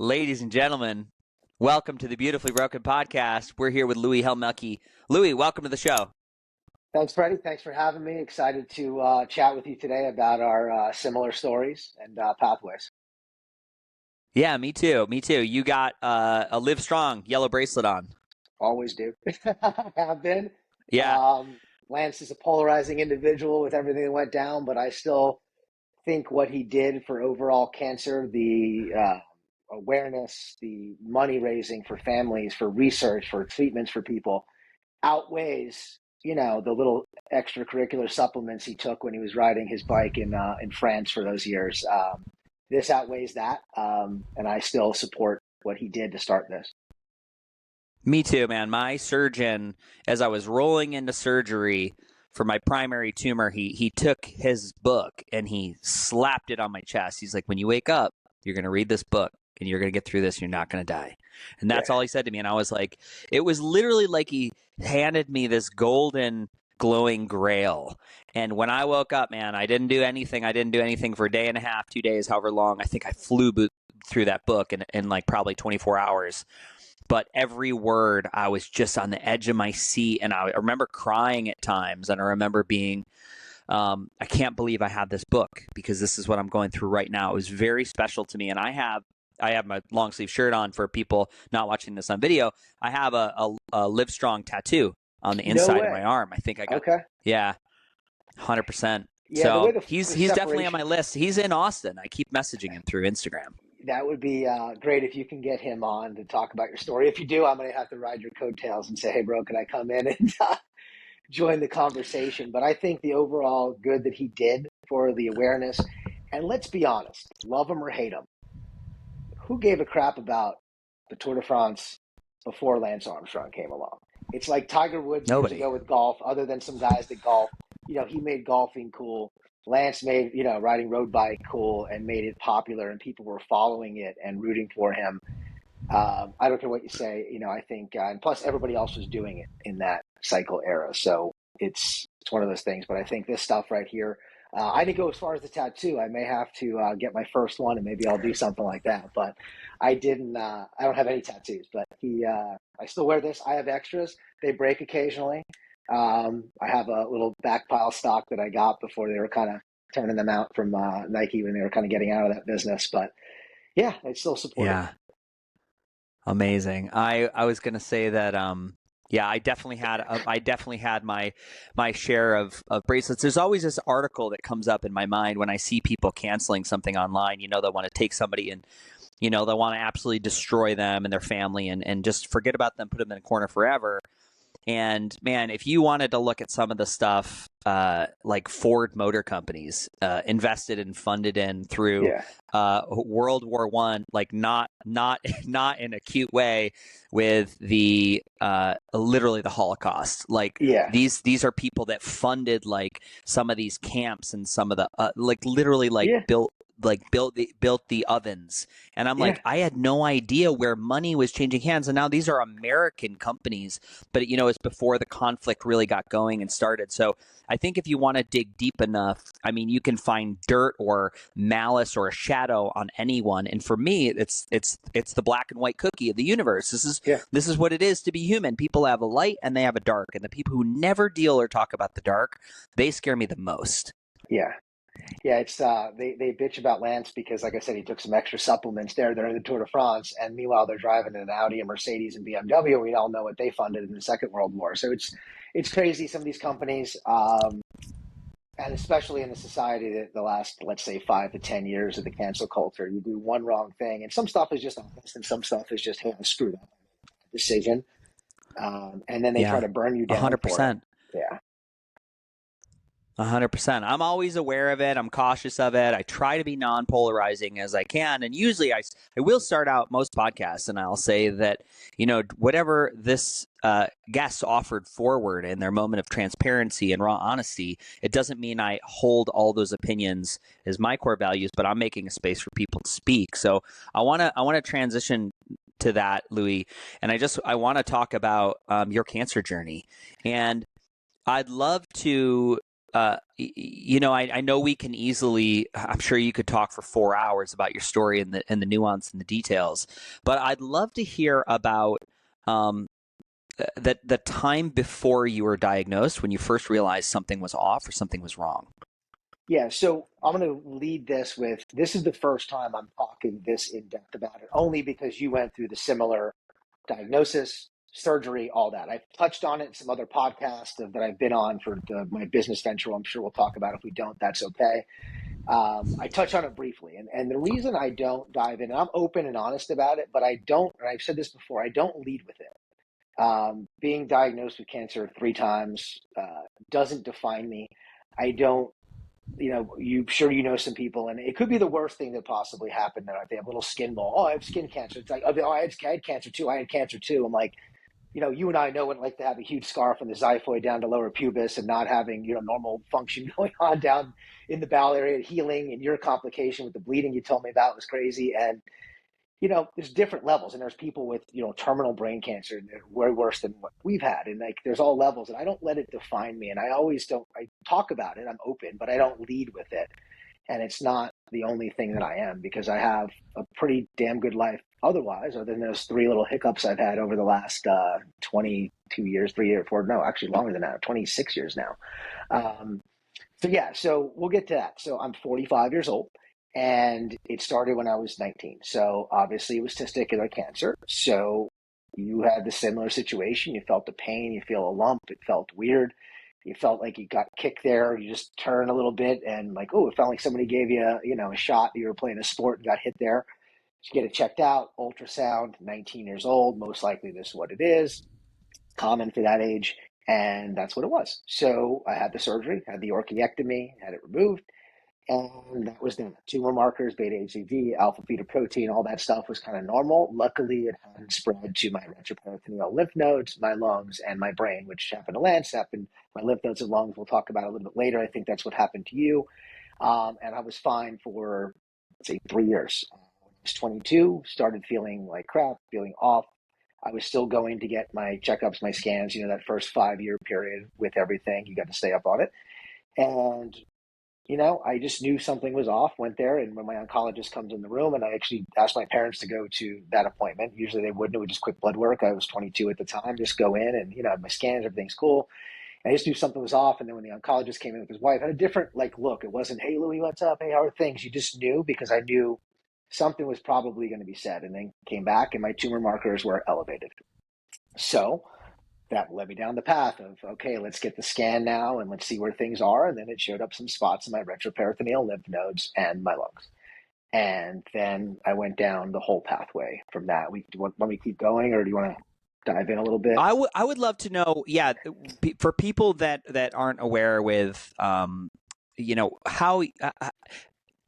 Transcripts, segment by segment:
Ladies and gentlemen, welcome to the Beautifully Broken podcast. We're here with Louie Helmecki. Louie, welcome to the show. Thanks, Freddie. Thanks for having me. Excited to chat with you today about our similar stories and pathways. Yeah, me too. Me too. You got a Live Strong yellow bracelet on. Always do. Have been. Yeah. Lance is a polarizing individual with everything that went down, but I still think what he did for overall cancer, the awareness, the money raising for families, for research, for treatments for people, outweighs, the little extracurricular supplements he took when he was riding his bike in France for those years. This outweighs that, and I still support what he did to start this. Me too, man. My surgeon, as I was rolling into surgery for my primary tumor, he took his book and he slapped it on my chest. He's like, when you wake up, you're going to read this book and you're going to get through this. You're not going to die. And that's all he said to me. And I was like, it was literally like he handed me this golden glowing grail. And when I woke up, man, I didn't do anything. I didn't do anything for a day and a half, 2 days, however long. I think I flew through that book in like probably 24 hours. But every word, I was just on the edge of my seat. And I remember crying at times. And I remember being, I can't believe I have this book because this is what I'm going through right now. It was very special to me. And I have my long sleeve shirt on for people not watching this on video. I have a Live Strong tattoo on the inside of my arm. I think I got, yeah, 100%. Yeah, so he's definitely on my list. He's in Austin. I keep messaging him through Instagram. That would be great if you can get him on to talk about your story. If you do, I'm going to have to ride your coattails and say, hey, bro, can I come in and join the conversation? But I think the overall good that he did for the awareness, and let's be honest, love him or hate him, who gave a crap about the Tour de France before Lance Armstrong came along? It's like Tiger Woods years ago with golf, other than some guys that golf. He made golfing cool. Lance made, riding road bike cool and made it popular, and people were following it and rooting for him. I don't care what you say, I think, and plus everybody else was doing it in that cycle era. So it's one of those things, but I think this stuff right here, I didn't go as far as the tattoo. I may have to get my first one and maybe I'll do something like that, but I don't have any tattoos, but I still wear this. I have extras. They break occasionally. I have a little back pile stock that I got before they were kind of turning them out from Nike when they were kind of getting out of that business. But yeah, I still support it. Yeah. Amazing. I was going to say that, I definitely had my share of bracelets. There's always this article that comes up in my mind when I see people canceling something online. They want to take somebody and, they want to absolutely destroy them and their family and just forget about them, put them in a corner forever. And man, if you wanted to look at some of the stuff like Ford Motor Companies invested and funded in through World War I, like not in a cute way with the literally the Holocaust. These are people that funded like some of these camps and some of the built the ovens. And I'm like, I had no idea where money was changing hands. And now these are American companies, but it's before the conflict really got going and started. So I think if you want to dig deep enough, you can find dirt or malice or a shadow on anyone. And for me, it's the black and white cookie of the universe. This is what it is to be human. People have a light and they have a dark. And the people who never deal or talk about the dark, they scare me the most. Yeah. Yeah, it's they bitch about Lance because, like I said, he took some extra supplements there during the Tour de France, and meanwhile they're driving an Audi, a Mercedes, and BMW. We all know what they funded in the Second World War. So it's crazy. Some of these companies, and especially in the society that the last, let's say, 5 to 10 years of the cancel culture, you do one wrong thing, and some stuff is just honest, and some stuff is just, hey, I screwed up decision, and then they try to burn you down. 100%. Yeah. 100%. I'm always aware of it. I'm cautious of it. I try to be non-polarizing as I can. And usually I will start out most podcasts and I'll say that, whatever this guest offered forward in their moment of transparency and raw honesty, it doesn't mean I hold all those opinions as my core values, but I'm making a space for people to speak. So I want to transition to that, Louie. And I want to talk about your cancer journey. And I'd love to I know we can easily, I'm sure you could talk for 4 hours about your story and the nuance and the details, but I'd love to hear about um, the time before you were diagnosed when you first realized something was off or something was wrong. Yeah, so I'm going to lead this with, this is the first time I'm talking this in depth about it, only because you went through the similar diagnosis, surgery, all that. I've touched on it in some other podcasts that I've been on for my business venture. I'm sure we'll talk about it. If we don't, that's okay. I touch on it briefly. And the reason I don't dive in, and I'm open and honest about it, but I don't, and I've said this before, I don't lead with it. Being diagnosed with cancer 3 times doesn't define me. I don't, you know some people, and it could be the worst thing that possibly happened. They have a little skin mole. Oh, I have skin cancer. It's like, oh, I had cancer too. I had cancer too. I'm like, you and I know what it's like to have a huge scar from the xiphoid down to lower pubis and not having, normal function going on down in the bowel area, healing, and your complication with the bleeding you told me about was crazy. And there's different levels, and there's people with, terminal brain cancer, and they're way worse than what we've had. And like, there's all levels, and I don't let it define me. And I always don't, I talk about it, I'm open, but I don't lead with it. And it's not the only thing that I am, because I have a pretty damn good life otherwise, other than those 3 little hiccups I've had over the last 22 years, 3 years, 4, no, actually longer than that, 26 years now. So we'll get to that. So I'm 45 years old, and it started when I was 19. So obviously it was testicular cancer. So you had the similar situation. You felt the pain, you feel a lump, it felt weird. You felt like you got kicked there. You just turn a little bit and like, oh, it felt like somebody gave you, a shot. You were playing a sport and got hit there. You get it checked out, ultrasound, 19 years old. Most likely this is what it is. Common for that age. And that's what it was. So I had the surgery, had the orchiectomy, had it removed. And that was done. Tumor markers, beta HCG, alpha fetoprotein, all that stuff was kind of normal. Luckily, it hadn't spread to my retroperitoneal lymph nodes, my lungs, and my brain, which happened to Lance, happened my lymph nodes and lungs. We'll talk about it a little bit later. I think that's what happened to you. And I was fine for, let's say, 3 years. When I was 22, started feeling like crap, feeling off. I was still going to get my checkups, my scans, that first 5-year period with everything. You got to stay up on it. And I just knew something was off, went there, and when my oncologist comes in the room, and I actually asked my parents to go to that appointment. Usually they wouldn't, it was just quick blood work. I was 22 at the time, just go in and, my scans, everything's cool. And I just knew something was off. And then when the oncologist came in with his wife, I had a different look. It wasn't, hey, Louie, what's up? Hey, how are things? You just knew, because I knew something was probably going to be said. And then came back and my tumor markers were elevated. So that led me down the path of, okay, let's get the scan now and let's see where things are. And then it showed up some spots in my retroperitoneal lymph nodes and my lungs. And then I went down the whole pathway from that. Do you want me to keep going, or do you want to dive in a little bit? I would love to know, for people that aren't aware with, how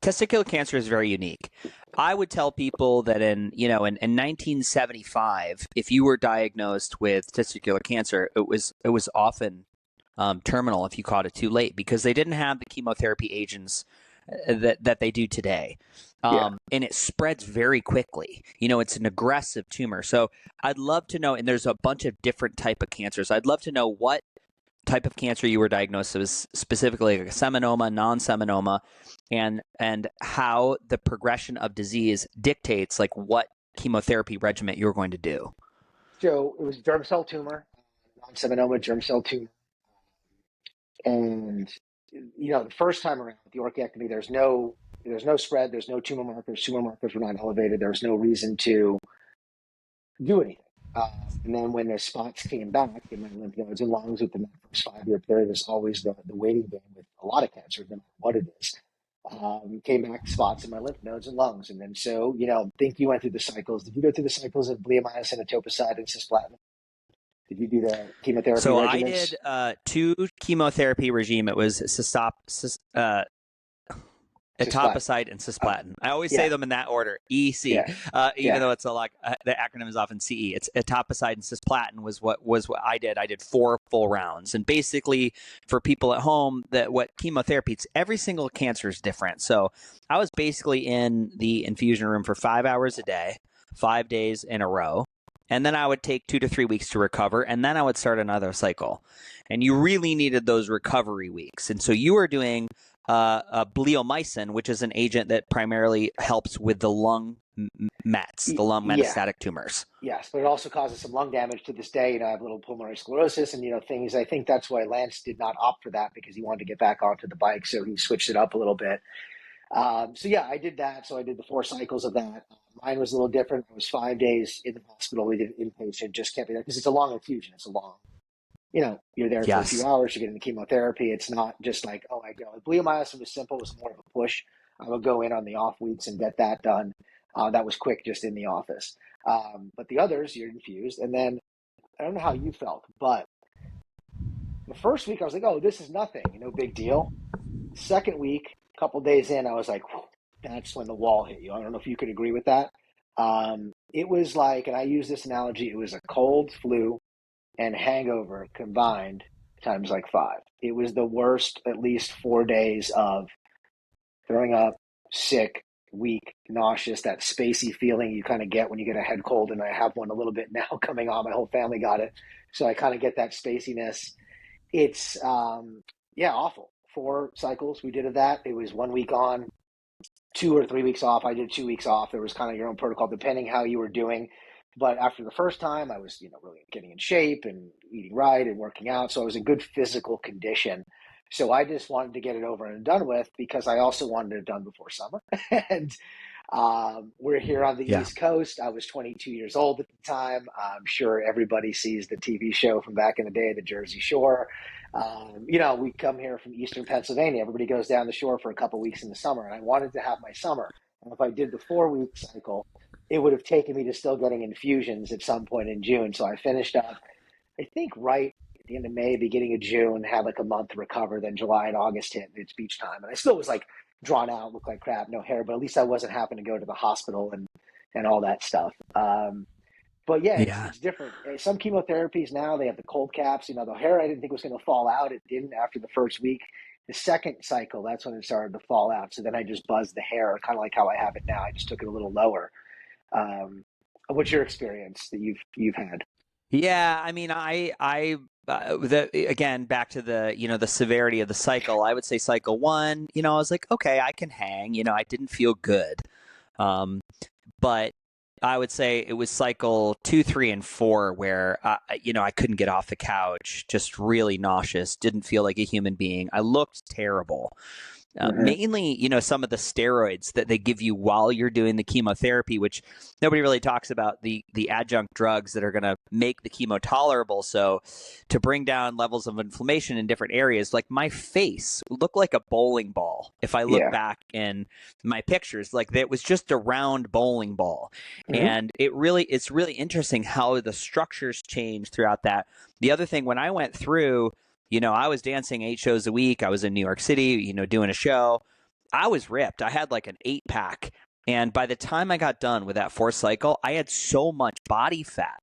testicular cancer is very unique. I would tell people that in 1975, if you were diagnosed with testicular cancer, it was often terminal if you caught it too late, because they didn't have the chemotherapy agents that they do today. And it spreads very quickly. It's an aggressive tumor. So I'd love to know, and there's a bunch of different type of cancers. I'd love to know what type of cancer you were diagnosed with, specifically like a seminoma, non-seminoma, and how the progression of disease dictates like what chemotherapy regimen you're going to do. So it was germ cell tumor, non-seminoma germ cell tumor. And, the first time around with the orchiectomy, there's no spread, there's no tumor markers. Tumor markers were not elevated. There was no reason to do anything. And then when the spots came back in my lymph nodes and lungs within that first 5-year period, there's always the waiting game with a lot of cancer, no matter what it is. Came back spots in my lymph nodes and lungs. And then think you went through the cycles. Did you go through the cycles of bleomycin, etoposide, and cisplatin? Did you do the chemotherapy regimens? I did 2 chemotherapy regime. It was etoposide and cisplatin. I always say them in that order. EC, even though it's the acronym is often CE. It's etoposide and cisplatin was what I did. I did 4 full rounds. And basically, for people at home, what chemotherapy, it's every single cancer is different. So I was basically in the infusion room for 5 hours a day, 5 days in a row. and then I would take 2 to 3 weeks to recover, and then I would start another cycle. And you really needed those recovery weeks. And so you were doing bleomycin, which is an agent that primarily helps with the lung mets, the lung Yeah. metastatic tumors. Yes, but it also causes some lung damage to this day. I have a little pulmonary sclerosis and, things. I think that's why Lance did not opt for that, because he wanted to get back onto the bike. So he switched it up a little bit. So yeah, I did that. So I did the 4 cycles of that. Mine was a little different. It was 5 days in the hospital. We did inpatient, just kept it there because it's a long infusion. It's a long, you're there for a few Yes. hours. You're getting the chemotherapy. It's not just like, oh, I go. Bleomycin was simple. It was more of a push. I would go in on the off weeks and get that done. That was quick, just in the office. But the others, you're infused. And then I don't know how you felt, but the first week I was like, oh, this is nothing, no big deal. Second week, a couple days in, I was like, that's when the wall hit you. I don't know if you could agree with that. It was like, and I use this analogy, it was a cold, flu, and hangover combined times like 5. It was the worst, at least 4 days of throwing up, sick, weak, nauseous, that spacey feeling you kind of get when you get a head cold. And I have one a little bit now coming on. My whole family got it. So I kind of get that spaciness. It's, awful. 4 cycles we did of that. It was 1 week on, 2 or 3 weeks off. I did 2 weeks off. There was kind of your own protocol depending how you were doing. But after the first time, I was, really getting in shape and eating right and working out. So I was in good physical condition. So I just wanted to get it over and done with, because I also wanted it done before summer. And we're here on the Yeah. East Coast. I was 22 years old at the time. I'm sure everybody sees the TV show from back in the day, The Jersey Shore. We come here from Eastern Pennsylvania. Everybody goes down the shore for a couple weeks in the summer, and I wanted to have my summer. And if I did the 4-week cycle, it would have taken me to still getting infusions at some point in June. So I finished up, I think, right at the end of May, beginning of June, had like a month to recover. Then July and August hit, and it's beach time. And I still was like drawn out, looked like crap, no hair, but at least I wasn't having to go to the hospital and all that stuff. But yeah, Yeah. it's different. Some chemotherapies now, they have the cold caps. The hair I didn't think was going to fall out. It didn't after the first week. The second cycle, that's when it started to fall out. So then I just buzzed the hair, kind of like how I have it now. I just took it a little lower. What's your experience that you've had? Yeah, I mean, again, back to the, the severity of the cycle. I would say cycle 1, I was like, okay, I can hang. I didn't feel good, but I would say it was cycle 2, 3, and 4 where I couldn't get off the couch, just really nauseous, didn't feel like a human being. I looked terrible. Mainly, some of the steroids that they give you while you're doing the chemotherapy, which nobody really talks about, the adjunct drugs that are going to make the chemo tolerable. So to bring down levels of inflammation in different areas, like my face looked like a bowling ball. If I look back in my pictures, like it was just a round bowling ball. And it's really interesting how the structures change throughout that. The other thing, when I went through, I was dancing 8 shows a week. I was in New York City, doing a show. I was ripped. I had like an 8-pack. And by the time I got done with that 4th cycle, I had so much body fat.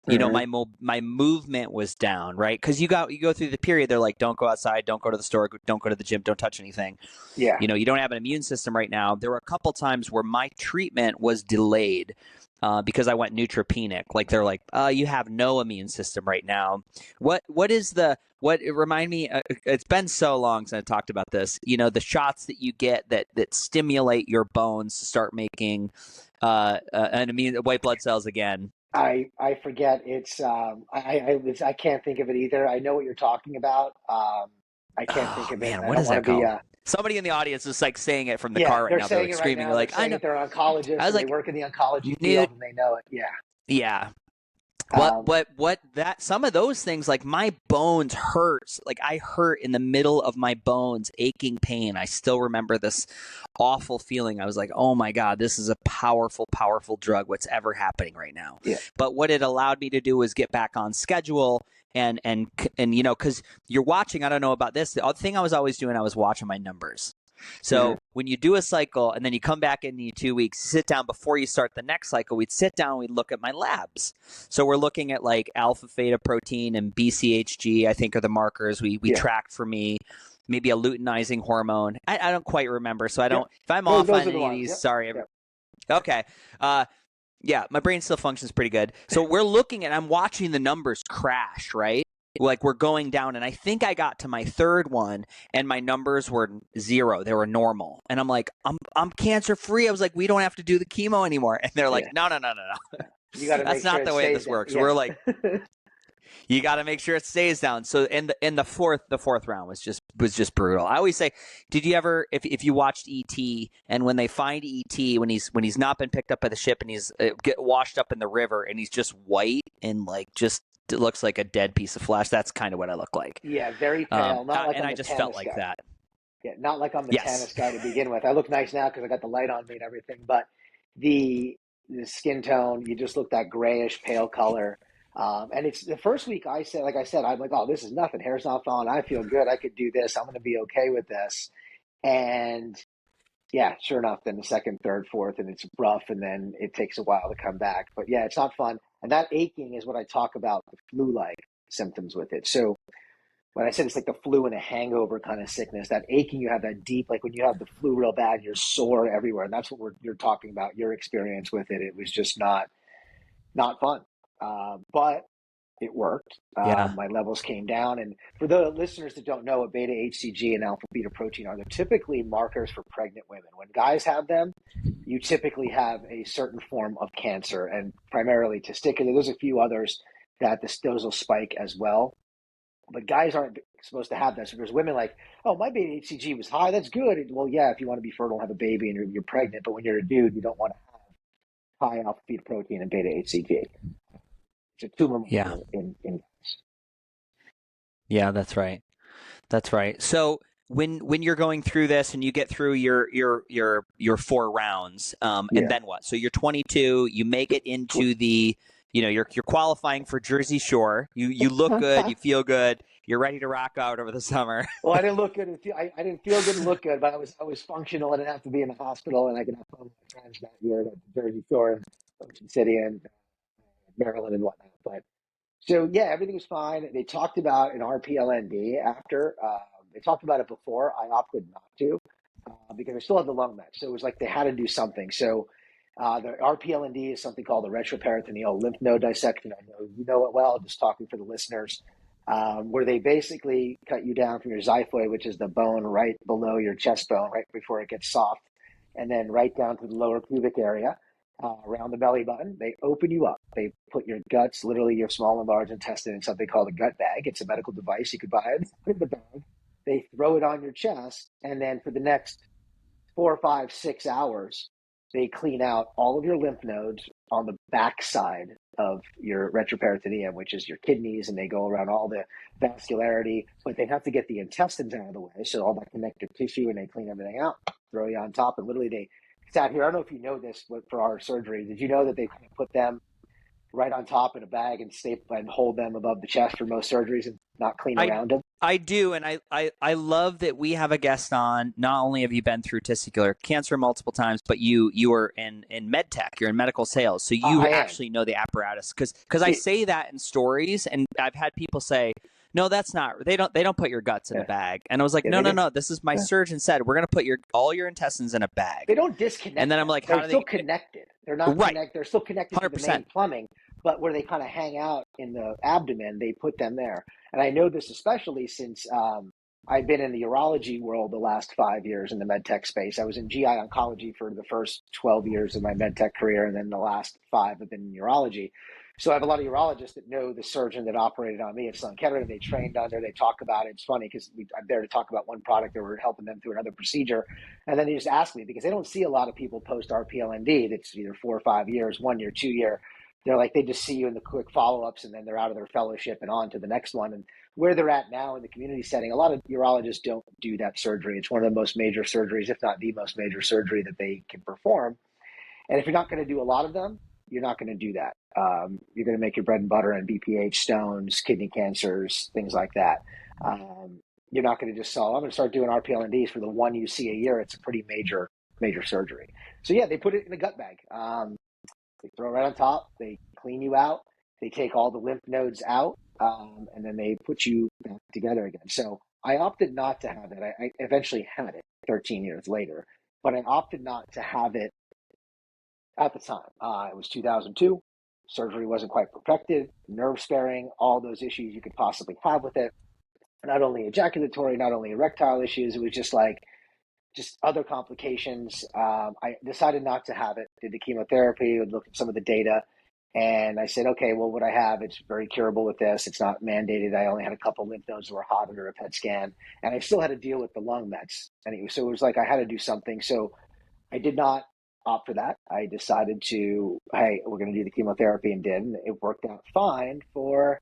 My movement was down, right? Because you go through the period, they're like, don't go outside, don't go to the store, don't go to the gym, don't touch anything. Yeah. You don't have an immune system right now. There were a couple times where my treatment was delayed because I went neutropenic. Like they're like, you have no immune system right now. Remind me, it's been so long since I talked about this, the shots that you get that stimulate your bones to start making an immune white blood cells again. I forget. It's I can't think of it either. I know what you're talking about. I can't think of it. Man, I what don't is want that to be. called? Somebody in the audience is like saying it from the car right They're now. They're saying like it right screaming. now. They're like, They're saying I know. it. They're oncologists. I was And they like, work in the oncology field and they know it. Yeah. yeah. Um, What that some of those things, like my bones hurts, like I hurt in the middle of my bones, aching pain. I still remember this awful feeling. I was like, oh my God, this is a powerful, powerful drug. What's ever happening right now? Yeah. But what it allowed me to do was get back on schedule and because you're watching, I don't know about this. The other thing I was always doing, I was watching my numbers. So when you do a cycle and then you come back in 2 weeks, sit down before you start the next cycle, we'd sit down, we'd look at my labs. So we're looking at like alpha fetoprotein and BCHG, I think are the markers we tracked for me. Maybe a luteinizing hormone. I don't quite remember. So I don't, if I'm off on any of these, sorry. Okay. Yeah, my brain still functions pretty good. So we're looking at, I'm watching the numbers crash, right? Like we're going down, and I think I got to my third one, and my numbers were 0. They were normal, and I'm like, I'm cancer free. I was like, we don't have to do the chemo anymore, and they're like, Yeah. no, You got to that's make sure not it the way stays this down. works. Yeah. We're like, you got to make sure it stays down. So in the fourth round was just brutal. I always say, did you ever, if you watched ET, and when they find ET when he's not been picked up by the ship, and he's get washed up in the river, and he's just white and like just it looks like a dead piece of flesh. That's kind of what I look like. Yeah, very pale. Not like And I'm I the just felt Tannis like guy. that. Yeah, not like I'm the Yes. Tannis guy to begin with. I look nice now because I got the light on me and everything, but the the skin tone, you just look that grayish pale color. And it's the first week I said, like I said, I'm like, oh, this is nothing. Hair's not falling. I feel good. I could do this. I'm going to be okay with this. And yeah, sure enough, then the second, third, fourth, and it's rough, and then it takes a while to come back. But yeah, it's not fun. And that aching is what I talk about, the flu-like symptoms with it. So when I said it's like the flu and a hangover kind of sickness, that aching, you have that deep, like when you have the flu real bad, you're sore everywhere. And that's what you're talking about, your experience with it. It was just not fun. But it worked. Yeah. My levels came down. And for the listeners that don't know what beta HCG and alpha beta protein are, they're typically markers for pregnant women. When guys have them, you typically have a certain form of cancer, and primarily testicular. There's a few others that those will spike as well. But guys aren't supposed to have that. So there's women like, oh, my beta HCG was high. That's good. Well, yeah, if you want to be fertile, have a baby, and you're pregnant. But when you're a dude, you don't want to have high alpha beta protein and beta HCG. It's a tumor Yeah. marker in. Yeah, that's right. That's right. So when you're going through this and you get through your 4 rounds, and Yeah. then what? So you're 22. You make it into the, you're qualifying for Jersey Shore. You look good. You feel good. You're ready to rock out over the summer. Well, I didn't look good. I didn't feel good and look good, but I was functional. I didn't have to be in the hospital, and I could have fun with my friends that year at the Jersey Shore and Ocean City and Maryland and whatnot. But so yeah, everything was fine. They talked about an RPLND after. They talked about it before. I opted not to because I still had the lung mets. So it was like they had to do something. So the RPLND is something called the retroperitoneal lymph node dissection. I know you know it well. Just talking for the listeners, where they basically cut you down from your xiphoid, which is the bone right below your chest bone, right before it gets soft, and then right down to the lower pubic area around the belly button. They open you up. They put your guts, literally your small and large intestine, in something called a gut bag. It's a medical device. You could buy it. Put in the bag. They throw it on your chest, and then for the next 4, 5, 6 hours, they clean out all of your lymph nodes on the backside of your retroperitoneum, which is your kidneys, and they go around all the vascularity, but they have to get the intestines out of the way. So all that connective tissue, and they clean everything out, throw you on top, and literally they sat here. I don't know if you know this, but for our surgery, did you know that they put them right on top in a bag and staple and hold them above the chest for most surgeries and not clean I around them? I do, and I love that we have a guest on. Not only have you been through testicular cancer multiple times, but you are in med tech. You're in medical sales, so you I am. actually know the apparatus. Because I say that in stories, and I've had people say, "No, that's not. They don't put your guts in a Yeah, bag." And I was like, yeah, "No, they no, do. no. This is my Yeah. surgeon said we're going to put all your intestines in a bag." They don't And disconnect then I'm them. like, They're "How do still they?" connected. They're not Right, connect. They're still connected to the main 100%. plumbing, but where they kind of hang out in the abdomen, they put them there. And I know this especially since I've been in the urology world the last 5 years in the med tech space. I was in GI oncology for the first 12 years of my med tech career, and then the last 5 have been in urology. So I have a lot of urologists that know the surgeon that operated on me at Sloan Kettering. They trained under. They talk about it. It's funny because I'm there to talk about one product, or we're helping them through another procedure. And then they just ask me because they don't see a lot of people post RPLND that's either 4 or 5 years, 1 year, 2 year. They're like, they just see you in the quick follow-ups, and then they're out of their fellowship and on to the next one. And where they're at now in the community setting, a lot of urologists don't do that surgery. It's one of the most major surgeries, if not the most major surgery that they can perform. And if you're not going to do a lot of them, you're not going to do that. You're going to make your bread and butter on BPH, stones, kidney cancers, things like that. You're not going to just sell. I'm going to start doing RPLNDs for the one you see a year. It's a pretty major surgery. So yeah, they put it in a gut bag. They throw it right on top. They clean you out. They take all the lymph nodes out, and then they put you back together again. So I opted not to have it. I eventually had it 13 years later, but I opted not to have it at the time. It was 2002. Surgery wasn't quite perfected, nerve sparing, all those issues you could possibly have with it. Not only ejaculatory, not only erectile issues, it was just other complications. I decided not to have it. Did the chemotherapy, looked at some of the data, and I said, okay, well, what I have, it's very curable with this. It's not mandated. I only had a couple lymph nodes that were hot under a PET scan, and I still had to deal with the lung mets. And so it was like I had to do something. So I did not opt for that. I decided to, hey, we're going to do the chemotherapy, and did. And it worked out fine for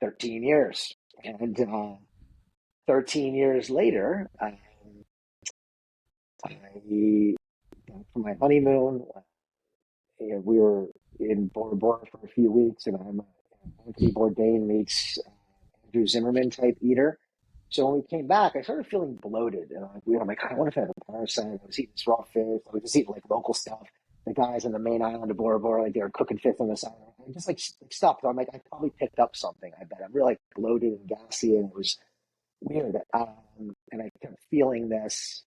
13 years. And 13 years later, I for my honeymoon. We were in Bora Bora for a few weeks, and I'm Anthony Bourdain meets Andrew Zimmerman type eater. So when we came back, I started feeling bloated, and I'm like, I wonder if I have a parasite. I was eating this raw fish. I was just eating like local stuff. The guys on the main island of Bora Bora, like they were cooking fish on the side. I just like stopped. So I'm like, I probably picked up something. I bet I'm really like bloated and gassy, and it was weird. And I kept feeling this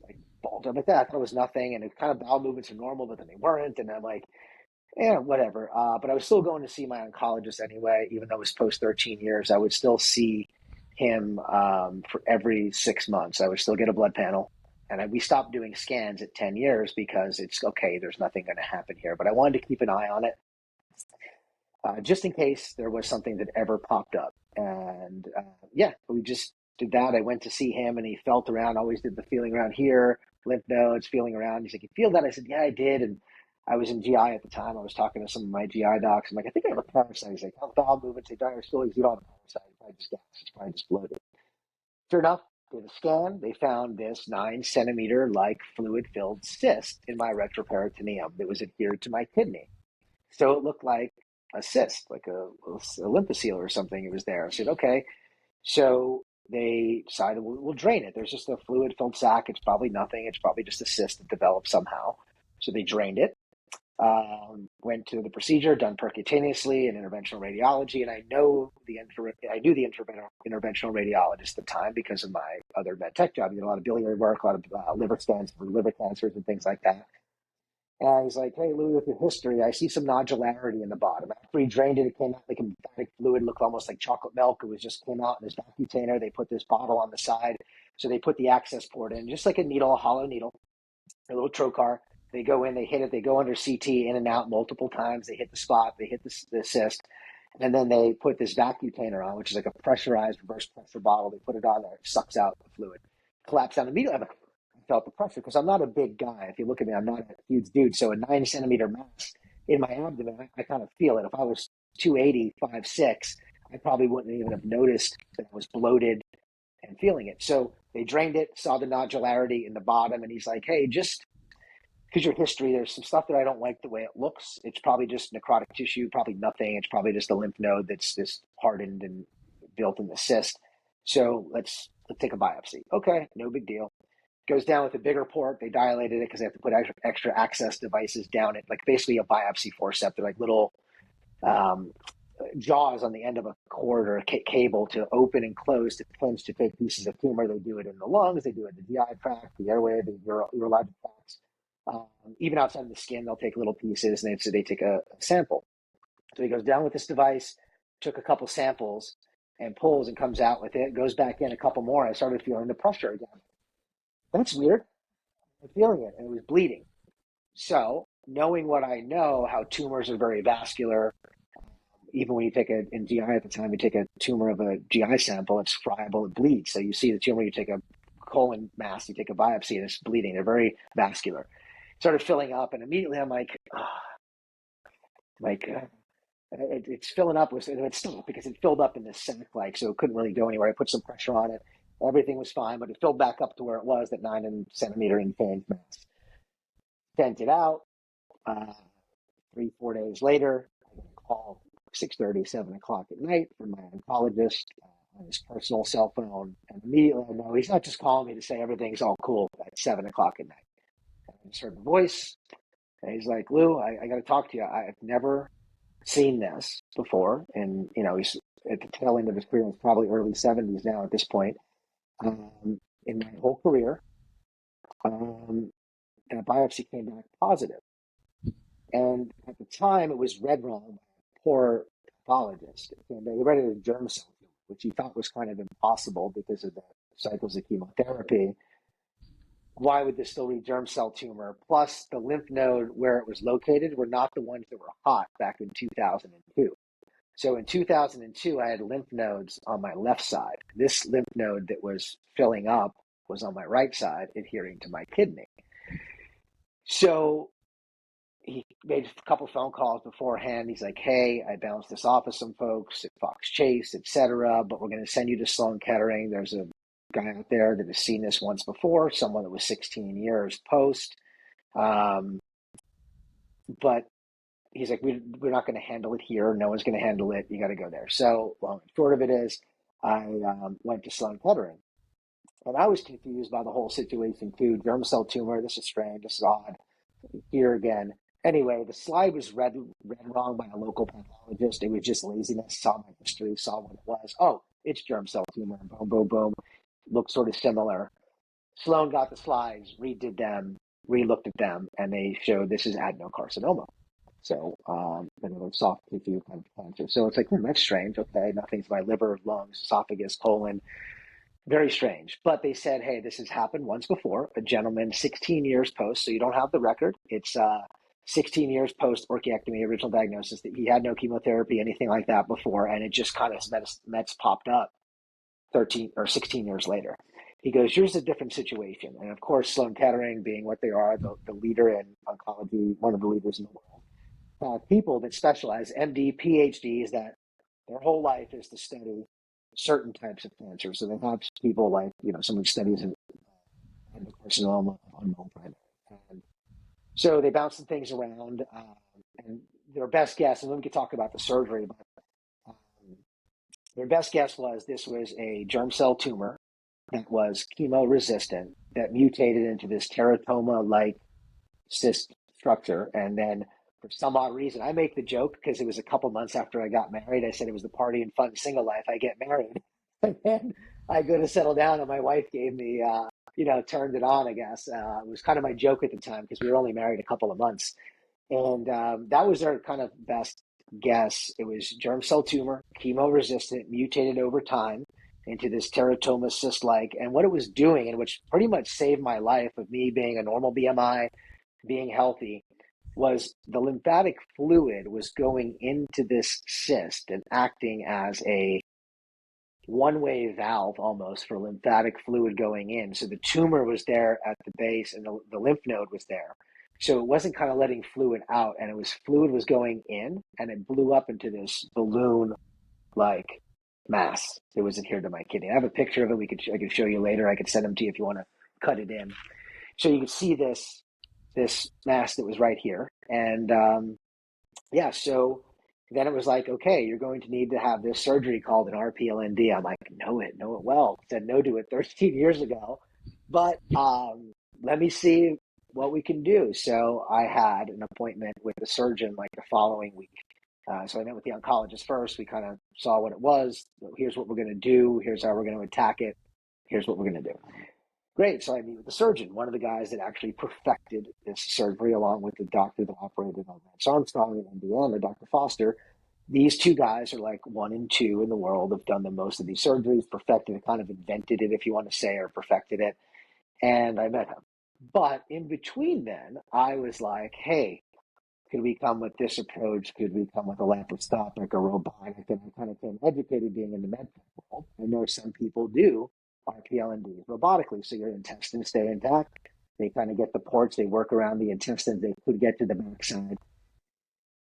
like bulge. I'm like that. I thought it was nothing, and it kind of bowel movements are normal, but then they weren't. And I'm like, yeah, whatever. But I was still going to see my oncologist anyway, even though it was post 13 years. I would still see him for every 6 months. I would still get a blood panel. And we stopped doing scans at 10 years because it's okay, there's nothing going to happen here. But I wanted to keep an eye on it just in case there was something that ever popped up. And yeah, we just did that. I went to see him and he felt around, always did the feeling around here, lymph nodes, feeling around. He's like, you feel that? I said, yeah, I did. And I was in GI at the time. I was talking to some of my GI docs. I'm like, I think I have a parasite. He's like, oh, bowel movements, they die or still, you don't have a parasite. It's probably just gas. It's probably just bloated. Sure enough, did a scan. They found this 9 centimeter like fluid filled cyst in my retroperitoneum that was adhered to my kidney. So it looked like a cyst, like a lymphocele or something. It was there. I said, okay. So they decided we'll drain it. There's just a fluid filled sac. It's probably nothing. It's probably just a cyst that developed somehow. So they drained it. Went to the procedure done percutaneously in interventional radiology, and I knew the interventional radiologist at the time because of my other med tech job. I did a lot of biliary work, a lot of liver scans for liver cancers and things like that. And he's like, hey, Louie, with your history, I see some nodularity in the bottom. After he drained it, it came out like a lymphatic fluid, looked almost like chocolate milk. It was just came out in this vacutainer. They put this bottle on the side. So they put the access port in, just like a needle, a hollow needle, a little trocar. They go in, they hit it, they go under CT in and out multiple times. They hit the spot, they hit the cyst. And then they put this vacutainer on, which is like a pressurized reverse pressure bottle. They put it on there, it sucks out the fluid. Collapse down immediately. I felt the pressure because I'm not a big guy. If you look at me, I'm not a huge dude. So a 9 centimeter mass in my abdomen, I kind of feel it. If I was 280, 5'6", I probably wouldn't even have noticed that I was bloated and feeling it. So they drained it, saw the nodularity in the bottom, and he's like, hey, just because your history, there's some stuff that I don't like the way it looks. It's probably just necrotic tissue, probably nothing. It's probably just a lymph node that's just hardened and built in the cyst. So let's take a biopsy. Okay, no big deal. Goes down with a bigger port. They dilated it because they have to put extra access devices down it, like basically a biopsy forceps. They're like little jaws on the end of a cord or a cable to open and close to cleanse to take pieces of tumor. They do it in the lungs, they do it in the GI tract, the airway, the urologic tracts. Even outside of the skin, they'll take little pieces and they take a sample. So he goes down with this device, took a couple samples, and pulls and comes out with it, goes back in a couple more. I started feeling the pressure again. That's weird. I'm feeling it, and it was bleeding. So, knowing what I know, how tumors are very vascular, even when you take in GI at the time, you take a tumor of a GI sample, it's friable, it bleeds. So you see the tumor, you take a colon mass, you take a biopsy, and it's bleeding. They're very vascular. Started filling up, and immediately I'm like, it's filling up. It stopped because it filled up in this sac, so it couldn't really go anywhere. I put some pressure on it. Everything was fine, but it filled back up to where it was, that 9 centimeter inflamed mass. Sent it out. 3-4 days later, I get a call 6:30, 7 o'clock at night from my oncologist on his personal cell phone. And immediately I know he's not just calling me to say everything's all cool at 7 o'clock at night. And I just heard the voice. And he's like, Lou, I got to talk to you. I've never seen this before. And, he's at the tail end of his career. It's probably early 70s now at this point. In my whole career, and a biopsy came back positive. And at the time, it was read wrong by a poor pathologist. And they read it as germ cell tumor, which he thought was kind of impossible because of the cycles of chemotherapy. Why would this still be germ cell tumor? Plus, the lymph node where it was located were not the ones that were hot back in 2002. So in 2002, I had lymph nodes on my left side. This lymph node that was filling up was on my right side, adhering to my kidney. So he made a couple phone calls beforehand. He's like, hey, I bounced this off of some folks at Fox Chase, etc., but we're going to send you to Sloan Kettering. There's a guy out there that has seen this once before, someone that was 16 years post. But he's like, we're not going to handle it here. No one's going to handle it. You got to go there. So, long and short of it is, I went to Sloan Kettering. And I was confused by the whole situation too. Germ cell tumor, this is strange, this is odd. Here again. Anyway, the slide was read wrong by a local pathologist. It was just laziness. Saw my history, saw what it was. Oh, it's germ cell tumor. Boom, boom, boom. Looked sort of similar. Sloan got the slides, redid them, re-looked at them, and they showed this is adenocarcinoma. So another soft tissue kind of cancer. So it's like, that's strange. Okay, nothing's my liver, lungs, esophagus, colon. Very strange. But they said, hey, this has happened once before. A gentleman, 16 years post, so you don't have the record. It's 16 years post orchiectomy, original diagnosis, that he had no chemotherapy, anything like that before, and it just kind of mets popped up 13 or 16 years later. He goes, here's a different situation. And of course, Sloan Kettering, being what they are, the leader in oncology, one of the leaders in the world, people that specialize, MD, PhDs, that their whole life is to study certain types of cancer. So they have people like, someone studies adenocarcinoma of unknown primary. And so they bounce some things around, and their best guess, and then we could talk about the surgery, but their best guess was this was a germ cell tumor that was chemo resistant that mutated into this teratoma-like cyst structure. And then for some odd reason, I make the joke because it was a couple months after I got married. I said it was the party and fun single life. I get married. And then I go to settle down, and my wife gave me, turned it on, I guess. It was kind of my joke at the time because we were only married a couple of months. And that was their kind of best guess. It was germ cell tumor, chemo resistant, mutated over time into this teratoma cyst-like. And what it was doing, and which pretty much saved my life of me being a normal BMI, being healthy, was the lymphatic fluid was going into this cyst and acting as a one-way valve almost for lymphatic fluid going in. So the tumor was there at the base, and the lymph node was there. So it wasn't kind of letting fluid out, and fluid was going in, and it blew up into this balloon-like mass that was adhered to my kidney. I have a picture of it. I could show you later. I could send them to you if you want to cut it in. So you can see this mass that was right here. And so then it was like, okay, you're going to need to have this surgery called an RPLND. I'm like, know it well. Said no to it 13 years ago. But let me see what we can do. So I had an appointment with the surgeon like the following week. So I met with the oncologist first. We kind of saw what it was. Here's what we're going to do. Here's how we're going to attack it. Here's what we're going to do. Great. So I meet with the surgeon, one of the guys that actually perfected this surgery, along with the doctor that operated on Lance Armstrong in Indiana, Dr. Foster. These two guys are like 1 and 2 in the world, have done the most of these surgeries, perfected it, kind of invented it, if you want to say, or perfected it. And I met him. But in between then, I was like, hey, could we come with this approach? Could we come with a laparoscopic or robotic? And I kind of came educated being in the med world. I know some people do RPLND robotically, so your intestines stay intact. They kind of get the ports, they work around the intestines, they could get to the backside.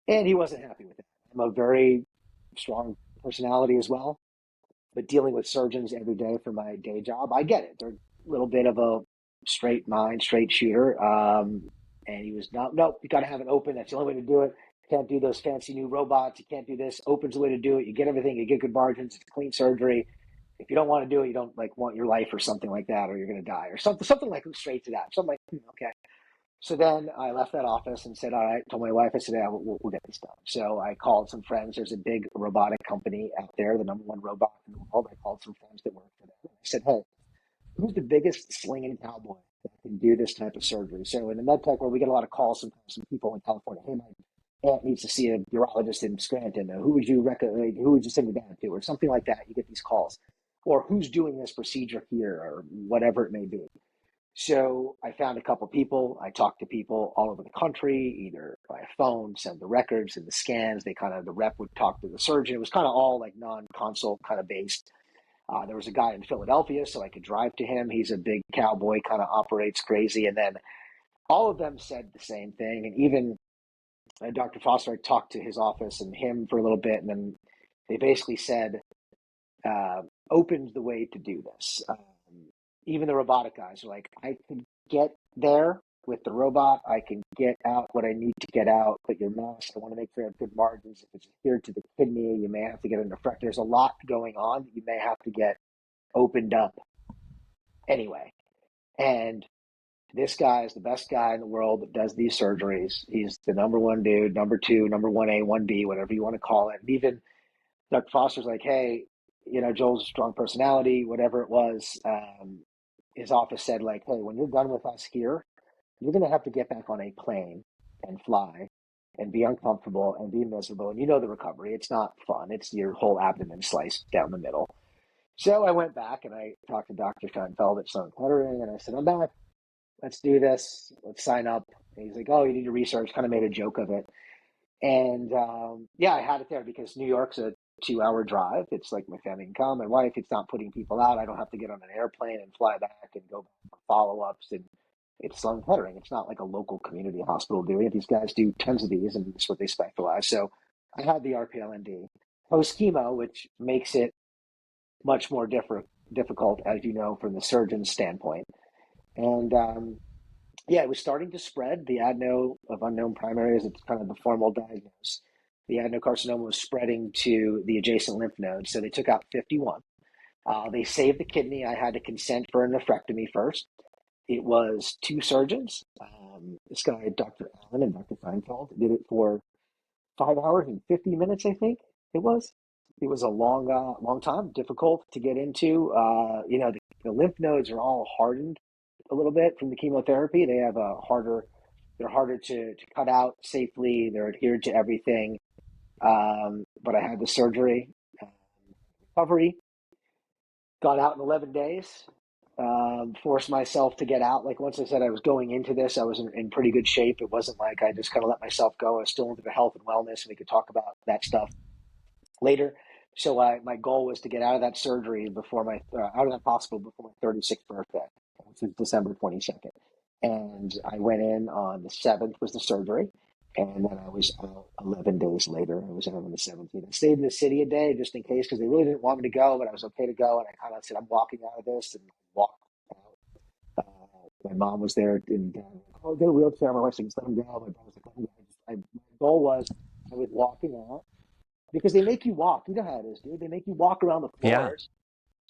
And he wasn't happy with it. I'm a very strong personality as well, but dealing with surgeons every day for my day job, I get it. They're a little bit of a straight mind, straight shooter. And he was no, you got to have it open. That's the only way to do it. You can't do those fancy new robots. You can't do this. Open's the way to do it. You get everything. You get good margins. It's clean surgery. If you don't want to do it, you don't want your life or something like that, or you're going to die or something like straight to that. So I'm like, okay. So then I left that office and said, all right, told my wife, I said, yeah, we'll get this done. So I called some friends. There's a big robotic company out there, the number 1 robot in the world. I called some friends that work for them. I said, hey, who's the biggest slinging cowboy that can do this type of surgery. So in the med tech world, we get a lot of calls from people in California. Hey, my aunt needs to see a urologist in Scranton. Who would you recommend? Who would you send me down to, or something like that? You get these calls, or who's doing this procedure here, or whatever it may be. So I found a couple of people. I talked to people all over the country, either by phone, send the records and the scans. The rep would talk to the surgeon. It was kind of all like non-consult kind of based. There was a guy in Philadelphia, so I could drive to him. He's a big cowboy, kind of operates crazy. And then all of them said the same thing. And even Dr. Foster, I talked to his office and him for a little bit. And then they basically said, opened the way to do this. Even the robotic guys are like, I can get there with the robot. I can get out what I need to get out, but your mask, I want to make sure I have good margins. If it's adhered to the kidney, you may have to get a nephrectomy. There's a lot going on that you may have to get opened up anyway. And this guy is the best guy in the world that does these surgeries. He's the number one dude, number two, number 1A, 1B, whatever you want to call it. And even Dr. Foster's like, hey, Joel's a strong personality, whatever it was. His office said, like, hey, when you're done with us here, you're going to have to get back on a plane and fly and be uncomfortable and be miserable. And the recovery. It's not fun. It's your whole abdomen sliced down the middle. So I went back and I talked to Dr. Scheinfeld at Sloan Kettering, and I said, I'm back. Let's do this. Let's sign up. And he's like, oh, you need to research. Kind of made a joke of it. And I had it there because New York's a 2-hour drive. It's like my family can come, my wife. It's not putting people out. I don't have to get on an airplane and fly back and go for follow-ups. And it's Sloan Kettering. It's not like a local community hospital doing it. These guys do tons of these, and it's what they specialize. So I had the RPLND post chemo, which makes it much more difficult, as you know, from the surgeon's standpoint. And it was starting to spread. The adeno of unknown primaries, it's kind of the formal diagnosis. The adenocarcinoma was spreading to the adjacent lymph nodes. So they took out 51. They saved the kidney. I had to consent for a nephrectomy first. It was 2 surgeons. This guy, Dr. Allen and Dr. Feinfeld, did it for 5 hours and 50 minutes, I think it was. It was a long time, difficult to get into. The lymph nodes are all hardened a little bit from the chemotherapy. They have they're harder to cut out safely. They're adhered to everything. But I had the surgery, recovery, got out in 11 days, forced myself to get out. Like once I said I was going into this, I was in pretty good shape. It wasn't like I just kind of let myself go. I was still into the health and wellness, and we could talk about that stuff later. So my goal was to get out of that surgery out of that hospital before my 36th birthday, which was December 22nd. And I went in on the 7th was the surgery. And then I was out 11 days later. I was out on the 17th. I stayed in the city a day just in case because they really didn't want me to go, but I was okay to go. And I kind of said, I'm walking out of this and walked out. My mom was there and get a wheelchair. My wife said, just let him go. My brother was like, let him go. My goal was I was walking out because they make you walk. You know how it is, dude. They make you walk around the Yeah. floors.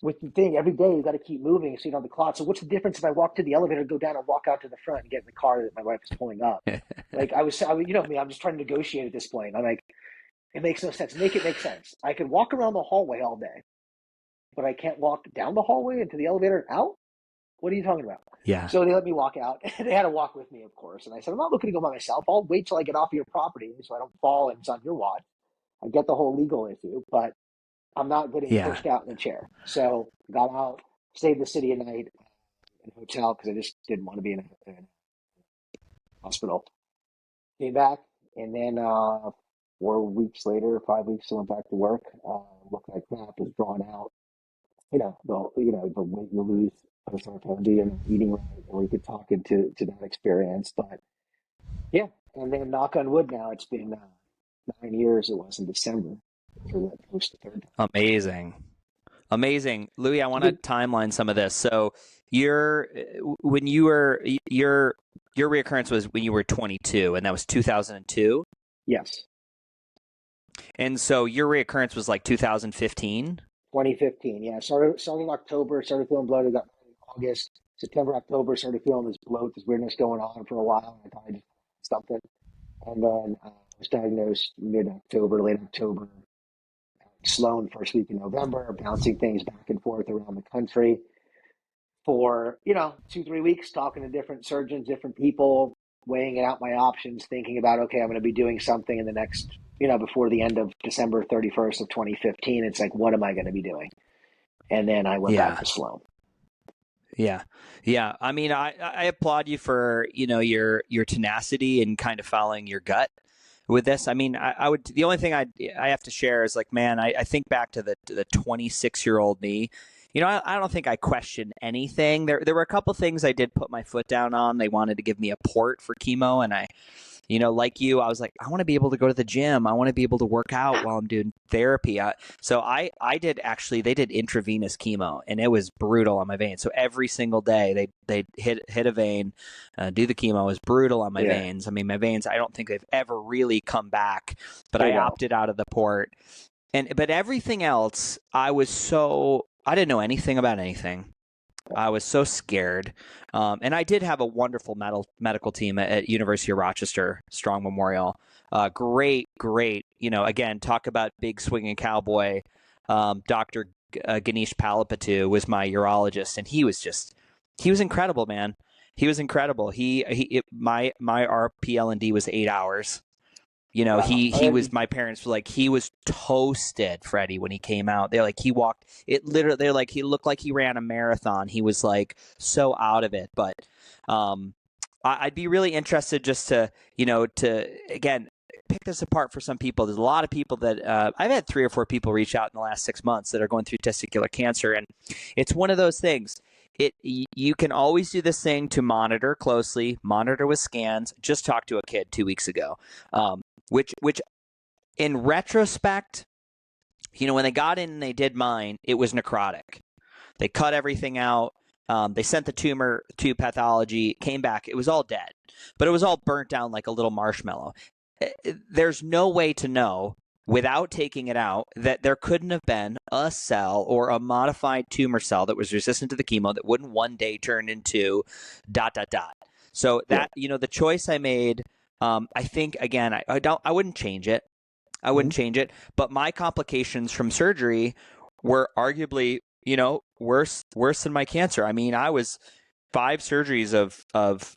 With the thing, every day you got to keep moving so you don't have the clot. So what's the difference if I walk to the elevator, go down, and walk out to the front and get in the car that my wife is pulling up? Like I you know me, I'm just trying to negotiate at this point. I'm like, it makes no sense. Make it make sense. I could walk around the hallway all day, but I can't walk down the hallway into the elevator and out. What are you talking about? Yeah. So they let me walk out. They had to walk with me, of course. And I said, I'm not looking to go by myself. I'll wait till I get off of your property so I don't fall and it's on your watch. I get the whole legal issue, but I'm not getting Yeah. pushed out in a chair. So got out, stayed in the city a night in a hotel because I just didn't want to be in a hospital. Came back, and then 4 weeks later, 5 weeks, I went back to work. Looked like crap, was drawn out. The weight you lose post RPMD and eating right, or you could talk into that experience. But yeah, and then knock on wood, now it's been 9 years. It was in December for that post third. Amazing. Louie, I want to timeline some of this. So your reoccurrence was when you were 22, and that was 2002. Yes. And so your reoccurrence was like 2015. 2015, yeah. Started in October, started feeling bloated, got married in August. September, October, started feeling this bloat, this weirdness going on for a while. I thought I just had something. And then I was diagnosed mid-October, late October. Sloan first week in November, bouncing things back and forth around the country. for, 2-3 weeks, talking to different surgeons, different people, weighing it out my options, thinking about, okay, I'm going to be doing something in the next, before the end of December 31st of 2015. It's like, what am I going to be doing? And then I went back Yeah. to Sloan. Yeah. Yeah. I mean, I applaud you for, your tenacity and kind of following your gut with this. I mean, I would, the only thing I have to share is like, man, I think back to the 26-year-old me. I don't think I questioned anything. There were a couple things I did put my foot down on. They wanted to give me a port for chemo, and I like you, I was like, I want to be able to go to the gym. I want to be able to work out while I'm doing therapy. So I did actually, they did intravenous chemo, and it was brutal on my veins. So every single day they hit a vein, do the chemo. It was brutal on my veins. I mean, my veins, I don't think they've ever really come back, but I opted out of the port. But everything else, I didn't know anything about anything. I was so scared. And I did have a wonderful medical team at University of Rochester, Strong Memorial. Great. Again, talk about big swinging cowboy. Dr. Ganesh Palapatu was my urologist, and he was incredible, man. He was incredible. My RPL&D was 8 hours. Wow. He was, my parents were like, he was toasted, Freddie, when he came out. They're like, he looked like he ran a marathon. He was like so out of it. But I'd be really interested just to again, pick this apart for some people. There's a lot of people that I've had 3 or 4 people reach out in the last 6 months that are going through testicular cancer. And it's one of those things. You can always do this thing to monitor closely, monitor with scans. Just talked to a kid 2 weeks ago. Which in retrospect, when they got in and they did mine, it was necrotic. They cut everything out. They sent the tumor to pathology, came back. It was all dead, but it was all burnt down like a little marshmallow. There's no way to know without taking it out that there couldn't have been a cell or a modified tumor cell that was resistant to the chemo that wouldn't one day turn into ... So that, the choice I made, I think, again, I wouldn't change it. I wouldn't change it. But my complications from surgery were arguably, worse than my cancer. I mean, I was 5 surgeries of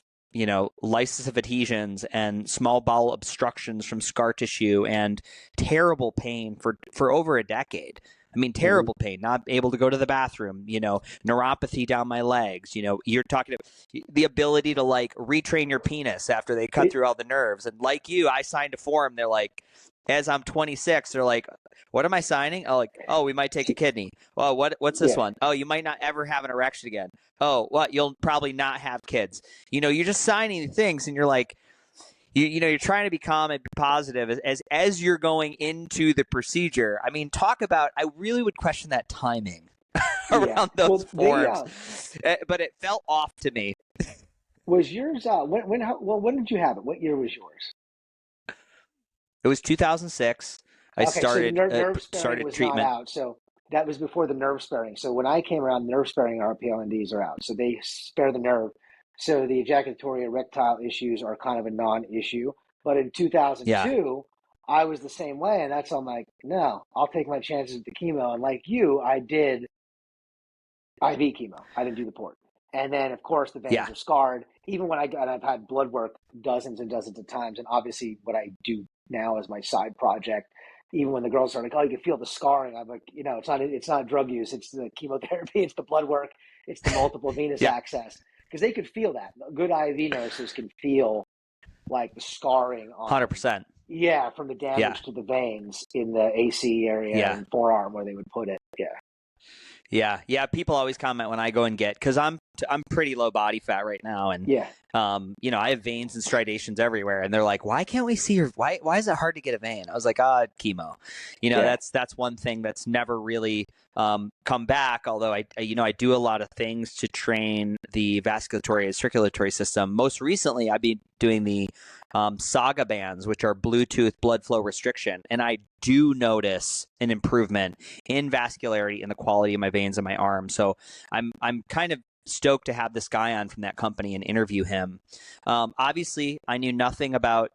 lysis of adhesions and small bowel obstructions from scar tissue and terrible pain for over a decade. I mean, terrible pain, not able to go to the bathroom, neuropathy down my legs. You're talking about the ability to like retrain your penis after they cut through all the nerves. And like you, I signed a form. They're like, as I'm 26, they're like, what am I signing? Oh, we might take a kidney. Well, what's this one? Oh, you might not ever have an erection again. Oh, what? You'll probably not have kids. You're just signing things, and you're like, you're trying to be calm and positive as you're going into the procedure. I mean, talk about, I really would question that timing around those forms, but it felt off to me. Was yours, when did you have it? What year was yours? It was 2006. I started so the nerve sparing was treatment. not out. So that was before the nerve sparing. So when I came around, nerve sparing RPL&Ds are out. So they spare the nerve. So the ejaculatory erectile issues are kind of a non-issue. But in 2002, I was the same way. And that's, I'm like, no, I'll take my chances with the chemo. And like you, I did IV chemo. I didn't do the port. And then, of course, the veins are scarred. Even when I've had blood work dozens and dozens of times. And obviously what I do now as my side project, even when the girls are like, oh, you can feel the scarring. I'm like, it's not drug use. It's the chemotherapy. It's the blood work. It's the multiple venous access. Because they could feel that. Good IV nurses can feel like the scarring on 100%. Yeah, from the damage to the veins in the AC area and forearm where they would put it. Yeah. People always comment when I go and get, because I'm pretty low body fat right now, and I have veins and striations everywhere, and they're like, why can't we see your? Why is it hard to get a vein? I was like, chemo. That's one thing that's never really come back. Although I do a lot of things to train the vasculatory and circulatory system. Most recently, I've been doing the Saga bands, which are Bluetooth blood flow restriction, and I do notice an improvement in vascularity and the quality of my veins in my arm. So I'm kind of stoked to have this guy on from that company and interview him. Obviously, I knew nothing about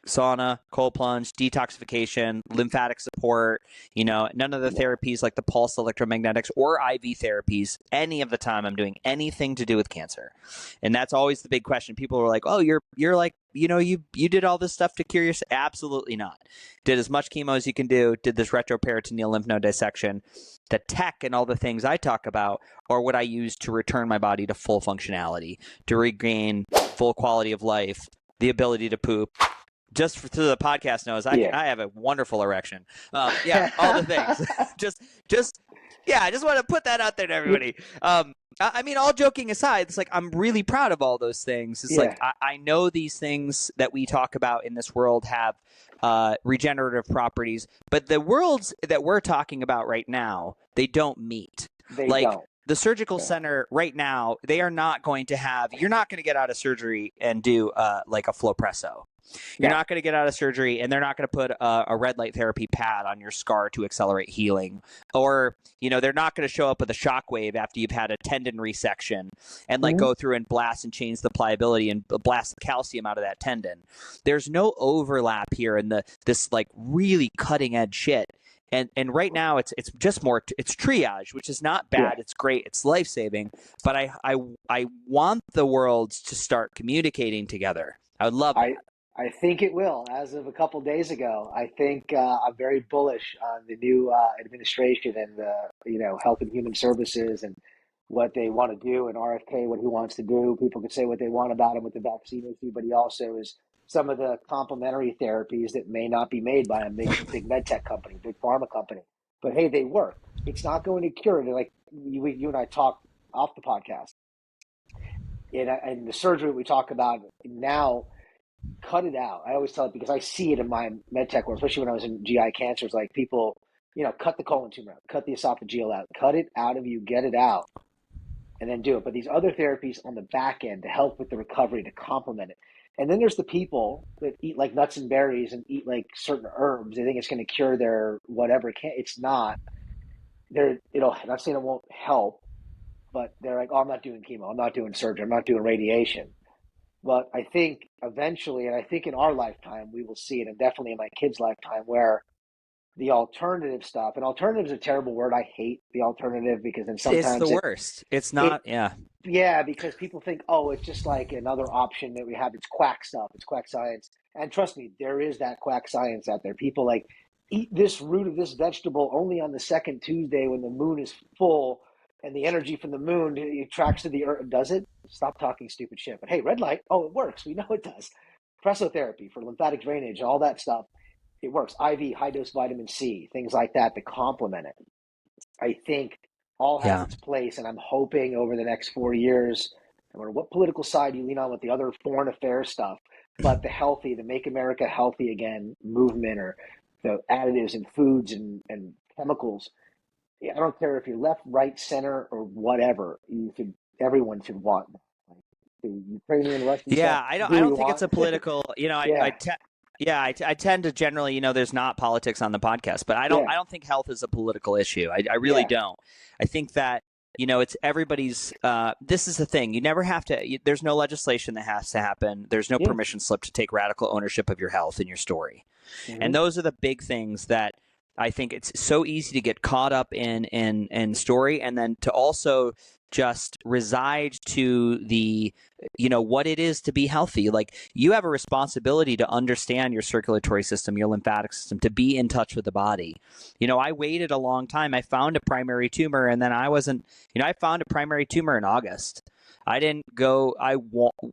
sauna, cold plunge, detoxification, lymphatic support, none of the therapies like the pulse electromagnetics or IV therapies, any of the time I'm doing anything to do with cancer. And that's always the big question. People are like, oh, you're like, you did all this stuff to cure yourself. Absolutely not. Did as much chemo as you can do, did this retroperitoneal lymph node dissection. The tech and all the things I talk about are what I use to return my body to full functionality, to regain full quality of life, the ability to poop. Just through the podcast knows, I have a wonderful erection. All the things. I just want to put that out there to everybody. I mean, all joking aside, it's like I'm really proud of all those things. It's like I know these things that we talk about in this world have regenerative properties, but the worlds that we're talking about right now, they don't meet. They don't. The surgical center right now, they are not going to have. You're not going to get out of surgery and do like a Flopresso. You're not going to get out of surgery, and they're not going to put a red light therapy pad on your scar to accelerate healing. Or, they're not going to show up with a shockwave after you've had a tendon resection and go through and blast and change the pliability and blast the calcium out of that tendon. There's no overlap here in this like really cutting edge shit. And right now it's just more it's triage, which is not bad. It's great. It's life saving. But I want the worlds to start communicating together. I would love it. I think it will. As of a couple of days ago, I think I'm very bullish on the new administration and the Health and Human Services and what they want to do, and RFK what he wants to do. People can say what they want about him with the vaccine issue, but he also is some of the complementary therapies that may not be made by a big med tech company, big pharma company. But hey, they work. It's not going to cure it. Like you and I talked off the podcast. And the surgery we talk about now, cut it out. I always tell it because I see it in my med tech work, especially when I was in GI cancers, like people, cut the colon tumor out, cut the esophageal out, cut it out of you, get it out, and then do it. But these other therapies on the back end to help with the recovery, to complement it. And then there's the people that eat like nuts and berries and eat like certain herbs. They think it's going to cure their whatever. It's not. I'm not saying it won't help, but they're like, oh, I'm not doing chemo. I'm not doing surgery. I'm not doing radiation. But I think eventually, and I think in our lifetime, we will see it, and definitely in my kids' lifetime, where the alternative stuff, and alternative is a terrible word. I hate the alternative because then sometimes it's the worst. It's not, Yeah, because people think, oh, it's just like another option that we have. It's quack stuff. It's quack science. And trust me, there is that quack science out there. People like eat this root of this vegetable only on the second Tuesday when the moon is full and the energy from the moon attracts to the earth. Does it? Stop talking stupid shit. But hey, red light, oh, it works. We know it does. Pressotherapy for lymphatic drainage, all that stuff, it works. IV, high dose vitamin C, things like that to complement it. I think all has its place, and I'm hoping over the next 4 years, no matter what political side you lean on with the other foreign affairs stuff, but the Make America Healthy Again movement, or the additives in foods and chemicals, I don't care if you're left, right, center, or whatever. Everyone should want like the Ukrainian, Russian stuff. I don't think it's a political. I tend to generally, there's not politics on the podcast, but I don't think health is a political issue. I really don't. I think that, it's everybody's, this is the thing. You never have to, there's no legislation that has to happen. There's no permission slip to take radical ownership of your health and your story. Mm-hmm. And those are the big things that I think it's so easy to get caught up in story, and then to also just reside to the, what it is to be healthy. Like, you have a responsibility to understand your circulatory system, your lymphatic system, to be in touch with the body. I waited a long time. I found a primary tumor, and then I found a primary tumor in August. I didn't go, I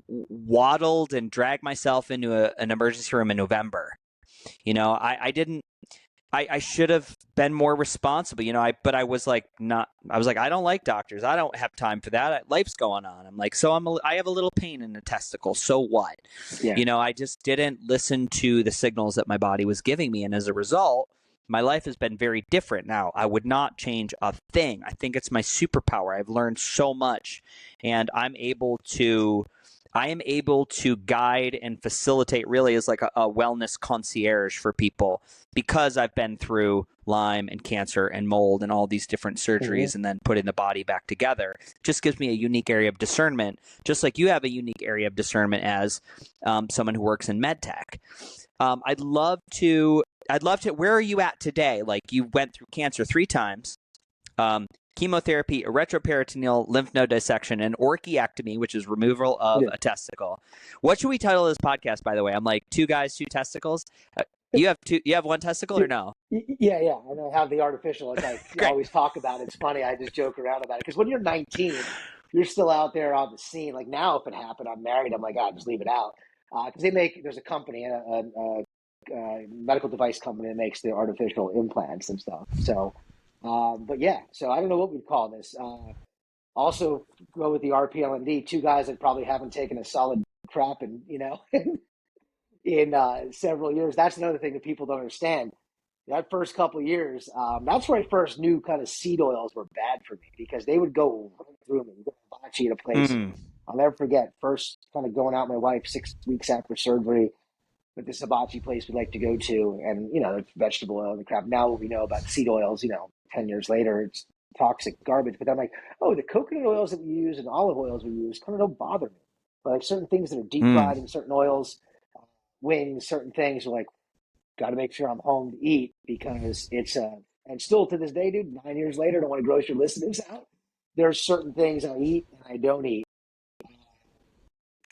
waddled and dragged myself into an emergency room in November. I should have been more responsible, but I was like, I don't like doctors. I don't have time for that. Life's going on. I'm like, I have a little pain in the testicle. So what? Yeah. I just didn't listen to the signals that my body was giving me. And as a result, my life has been very different now. I would not change a thing. I think it's my superpower. I've learned so much, and I'm able to I am able to guide and facilitate really as like a wellness concierge for people because I've been through Lyme and cancer and mold and all these different surgeries and then putting the body back together. Just gives me a unique area of discernment, just like you have a unique area of discernment as someone who works in med tech. I'd love to, where are you at today? Like you went through cancer 3 times. Chemotherapy, a retroperitoneal lymph node dissection, and orchiectomy, which is removal of a testicle. What should we title this podcast, by the way? I'm like 2 guys, 2 testicles. You have 1 testicle or no? Yeah. I don't have the artificial, as I always talk about. It's funny. I just joke around about it. Because when you're 19, you're still out there on the scene. Like now, if it happened, I'm married. I'm like, just leave it out. Because there's a company, a medical device company that makes the artificial implants and stuff. So, but yeah, so I don't know what we'd call this. Also go with the RPLND, 2 guys that probably haven't taken a solid crap in several years. That's another thing that people don't understand. That first couple of years, that's where I first knew kind of seed oils were bad for me because they would go right through me. Bocce at a place. I'll never forget first kind of going out with my wife 6 weeks after surgery with this hibachi place we like to go to, and it's vegetable oil and crap. Now we know about seed oils, 10 years later, it's toxic garbage. But I'm like, the coconut oils that we use and olive oils we use kind of don't bother me. But like certain things that are deep fried in certain oils, wings, certain things are like, got to make sure I'm home to eat because it's and still to this day, dude, 9 years later, I don't want to gross your listeners out. There's certain things I eat and I don't eat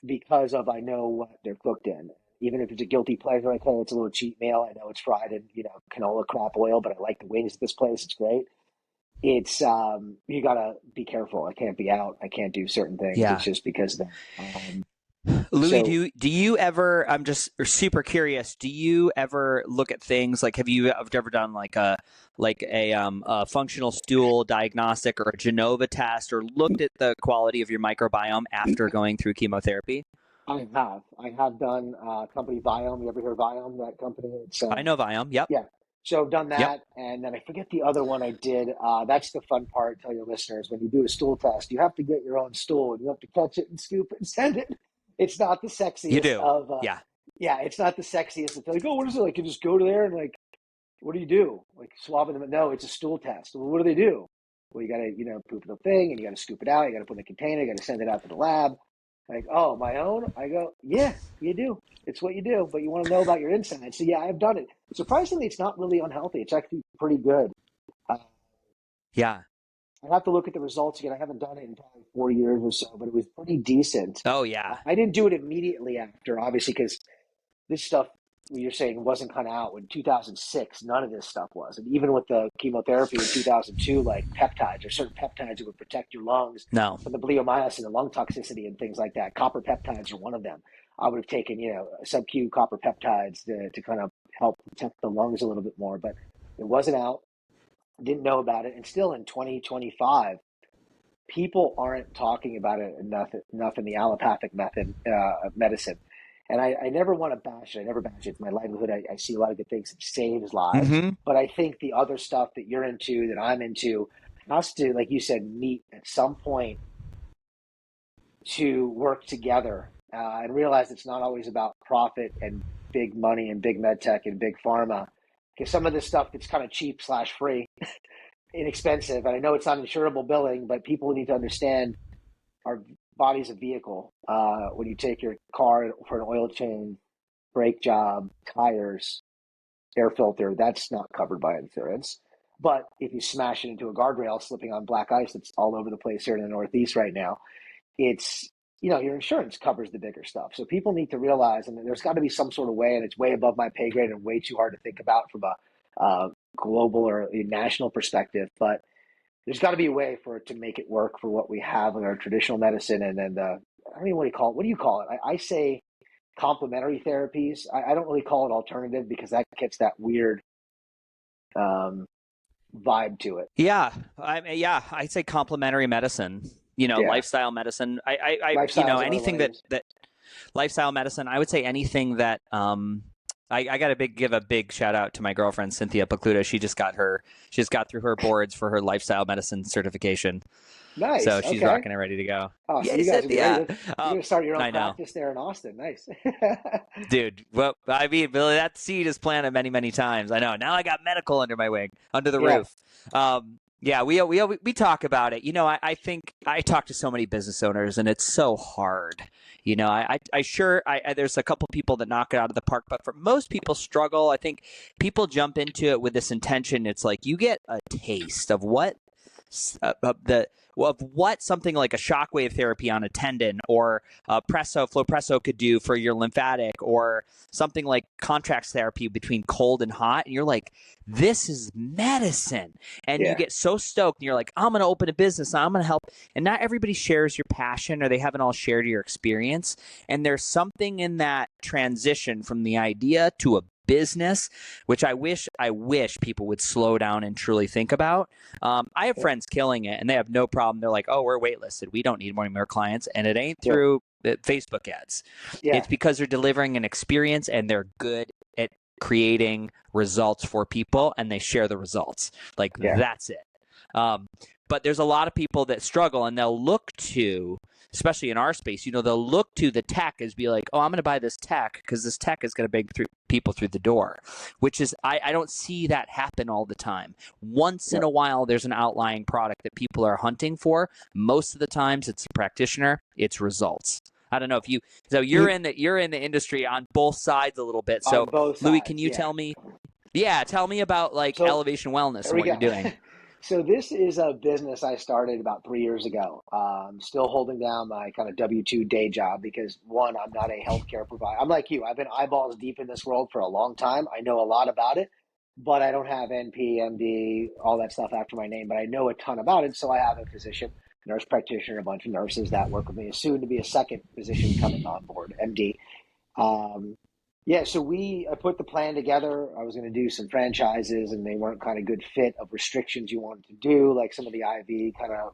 because of I know what they're cooked in. Even if it's a guilty pleasure, like, it's a little cheat meal. I know it's fried in, canola crap oil, but I like the wings at this place. It's great. It's you gotta be careful. I can't be out. I can't do certain things. Yeah. It's just because of that. Louie, do you ever? I'm just super curious. Do you ever look at things like? Have you ever done like a functional stool diagnostic or a Genova test, or looked at the quality of your microbiome after going through chemotherapy? I have done company Viome. You ever hear of Viome? That company? I know Viome. Yep. Yeah. So I've done that, Yep. and then I forget the other one I did. That's the fun part. Tell your listeners, when you do a stool test, you have to get your own stool, and you have to catch it and scoop it and send it. It's not the sexiest. You do. Of yeah. It's not the sexiest. It's like, what is it like? You just go to there and like, what do you do? Like swabbing them? No, it's a stool test. Well, what do they do? Well, you got to poop in the thing, and you got to scoop it out. You got to put in a container. You got to send it out to the lab. Like, my own? I go, yeah, you do. It's what you do, but you want to know about your insides. So, yeah, I've done it. Surprisingly, it's not really unhealthy. It's actually pretty good. Yeah. I'd have to look at the results again. I haven't done it in probably 4 years or so, but it was pretty decent. Oh, yeah. I didn't do it immediately after, obviously, because this stuff you're saying wasn't kind of out. In 2006, none of this stuff was. And even with the chemotherapy in 2002, like peptides or certain peptides that would protect your lungs from the bleomycin and lung toxicity and things like that. Copper peptides are one of them. I would have taken, sub-Q copper peptides to kind of help protect the lungs a little bit more, but it wasn't out. Didn't know about it. And still in 2025, people aren't talking about it enough in the allopathic method of medicine. And I never want to bash it. I never bash it. It's my livelihood. I see a lot of good things. It saves lives. But I think the other stuff that you're into, that I'm into, has to, like you said, meet at some point to work together and realize it's not always about profit and big money and big med tech and big pharma. Because some of this stuff gets kind of cheap / free, inexpensive. And I know it's not insurable billing, but people need to understand our body's a vehicle. When you take your car for an oil change, brake job, tires, air filter, that's not covered by insurance. But if you smash it into a guardrail slipping on black ice that's all over the place here in the Northeast right now, it's, your insurance covers the bigger stuff. So people need to realize, and there's got to be some sort of way, and it's way above my pay grade and way too hard to think about from a global or a national perspective, but there's got to be a way for it to make it work for what we have in our traditional medicine. And then what do you call it? I say complementary therapies. I don't really call it alternative because that gets that weird vibe to it. Yeah. I'd say complementary medicine, lifestyle medicine. Anything that lifestyle medicine, I would say anything that I got to give a big shout out to my girlfriend Cynthia Pacluda. She just got through her boards for her lifestyle medicine certification, Nice. so she's Okay. rocking and ready to go. Oh, so Yay, you guys are gonna be Cynthia! ready. You're gonna start your own I know, practice there in Austin. Nice. dude. Well, I mean, Billy, that seed is planted many, many times. I know. Now I got medical under my wing, under the Yeah. roof. Yeah, we talk about it. I think I talk to so many business owners, and it's so hard. There's a couple people that knock it out of the park, but for most people struggle. I think people jump into it with this intention. It's like you get a taste of what of what something like a shockwave therapy on a tendon or flow presso could do for your lymphatic, or something like contrast therapy between cold and hot, and you're like, this is medicine, and you Yeah. get so stoked, and you're like, I'm going to open a business, I'm going to help. And not everybody shares your passion, or they haven't all shared your experience, and there's something in that transition from the idea to a business, which I wish people would slow down and truly think about. I have Yeah. friends killing it, and they have no problem. They're like, "Oh, we're waitlisted. We don't need more clients," and it ain't Yeah. through Facebook ads. Yeah. It's because they're delivering an experience, and they're good at creating results for people, and they share the results. Like, Yeah. that's it. But there's a lot of people that struggle, and they'll look to, especially in our space, they'll look to the tech as be like, oh, I'm going to buy this tech because this tech is going to bring people through the door, which is, I don't see that happen all the time. Once in a while, there's an outlying product that people are hunting for. Most of the times, it's a practitioner, it's results. I don't know if you're in the industry on both sides a little bit. So On both Louie, can sides. you Yeah. tell me? Yeah, tell me about like So Elevation Wellness there and we what you're go. doing. So this is a business I started about 3 years ago. Still holding down my kind of W-2 day job because one, I'm not a healthcare provider. I'm like you. I've been eyeballs deep in this world for a long time. I know a lot about it, but I don't have NP, MD, all that stuff after my name. But I know a ton about it. So I have a physician, nurse practitioner, a bunch of nurses that work with me. Soon to be a second physician coming on board, MD. Um, yeah, so I put the plan together. I was going to do some franchises, and they weren't kind of good fit of restrictions you wanted to do, like some of the IV kind of,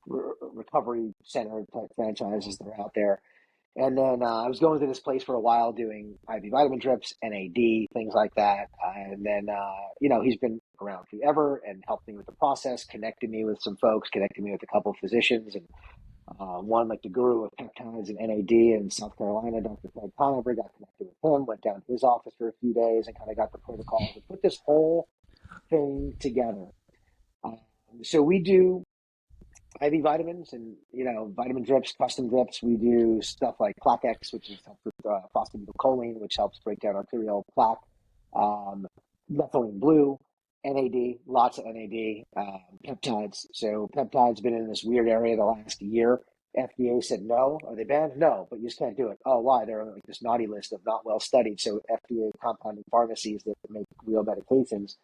recovery center type franchises that are out there. And then I was going to this place for a while doing IV vitamin drips, NAD, things like that. And then, he's been around forever and helped me with the process, connected me with some folks, connected me with a couple of physicians, and one like the guru of peptides and NAD in South Carolina, Dr. Fred Conover, got connected with him, went down to his office for a few days and kind of got the protocols and put this whole thing together. Um, so we do IV vitamins and, vitamin drips, custom drips. We do stuff like Plaque-X, which is helps with phosphatidylcholine, which helps break down arterial plaque. Um, Methylene blue, NAD, lots of NAD, peptides. So peptides been in this weird area the last year. FDA said no. Are they banned? No, but you just can't do it. Oh, why? They're on like this naughty list of not well studied. So FDA compounding pharmacies that make real medications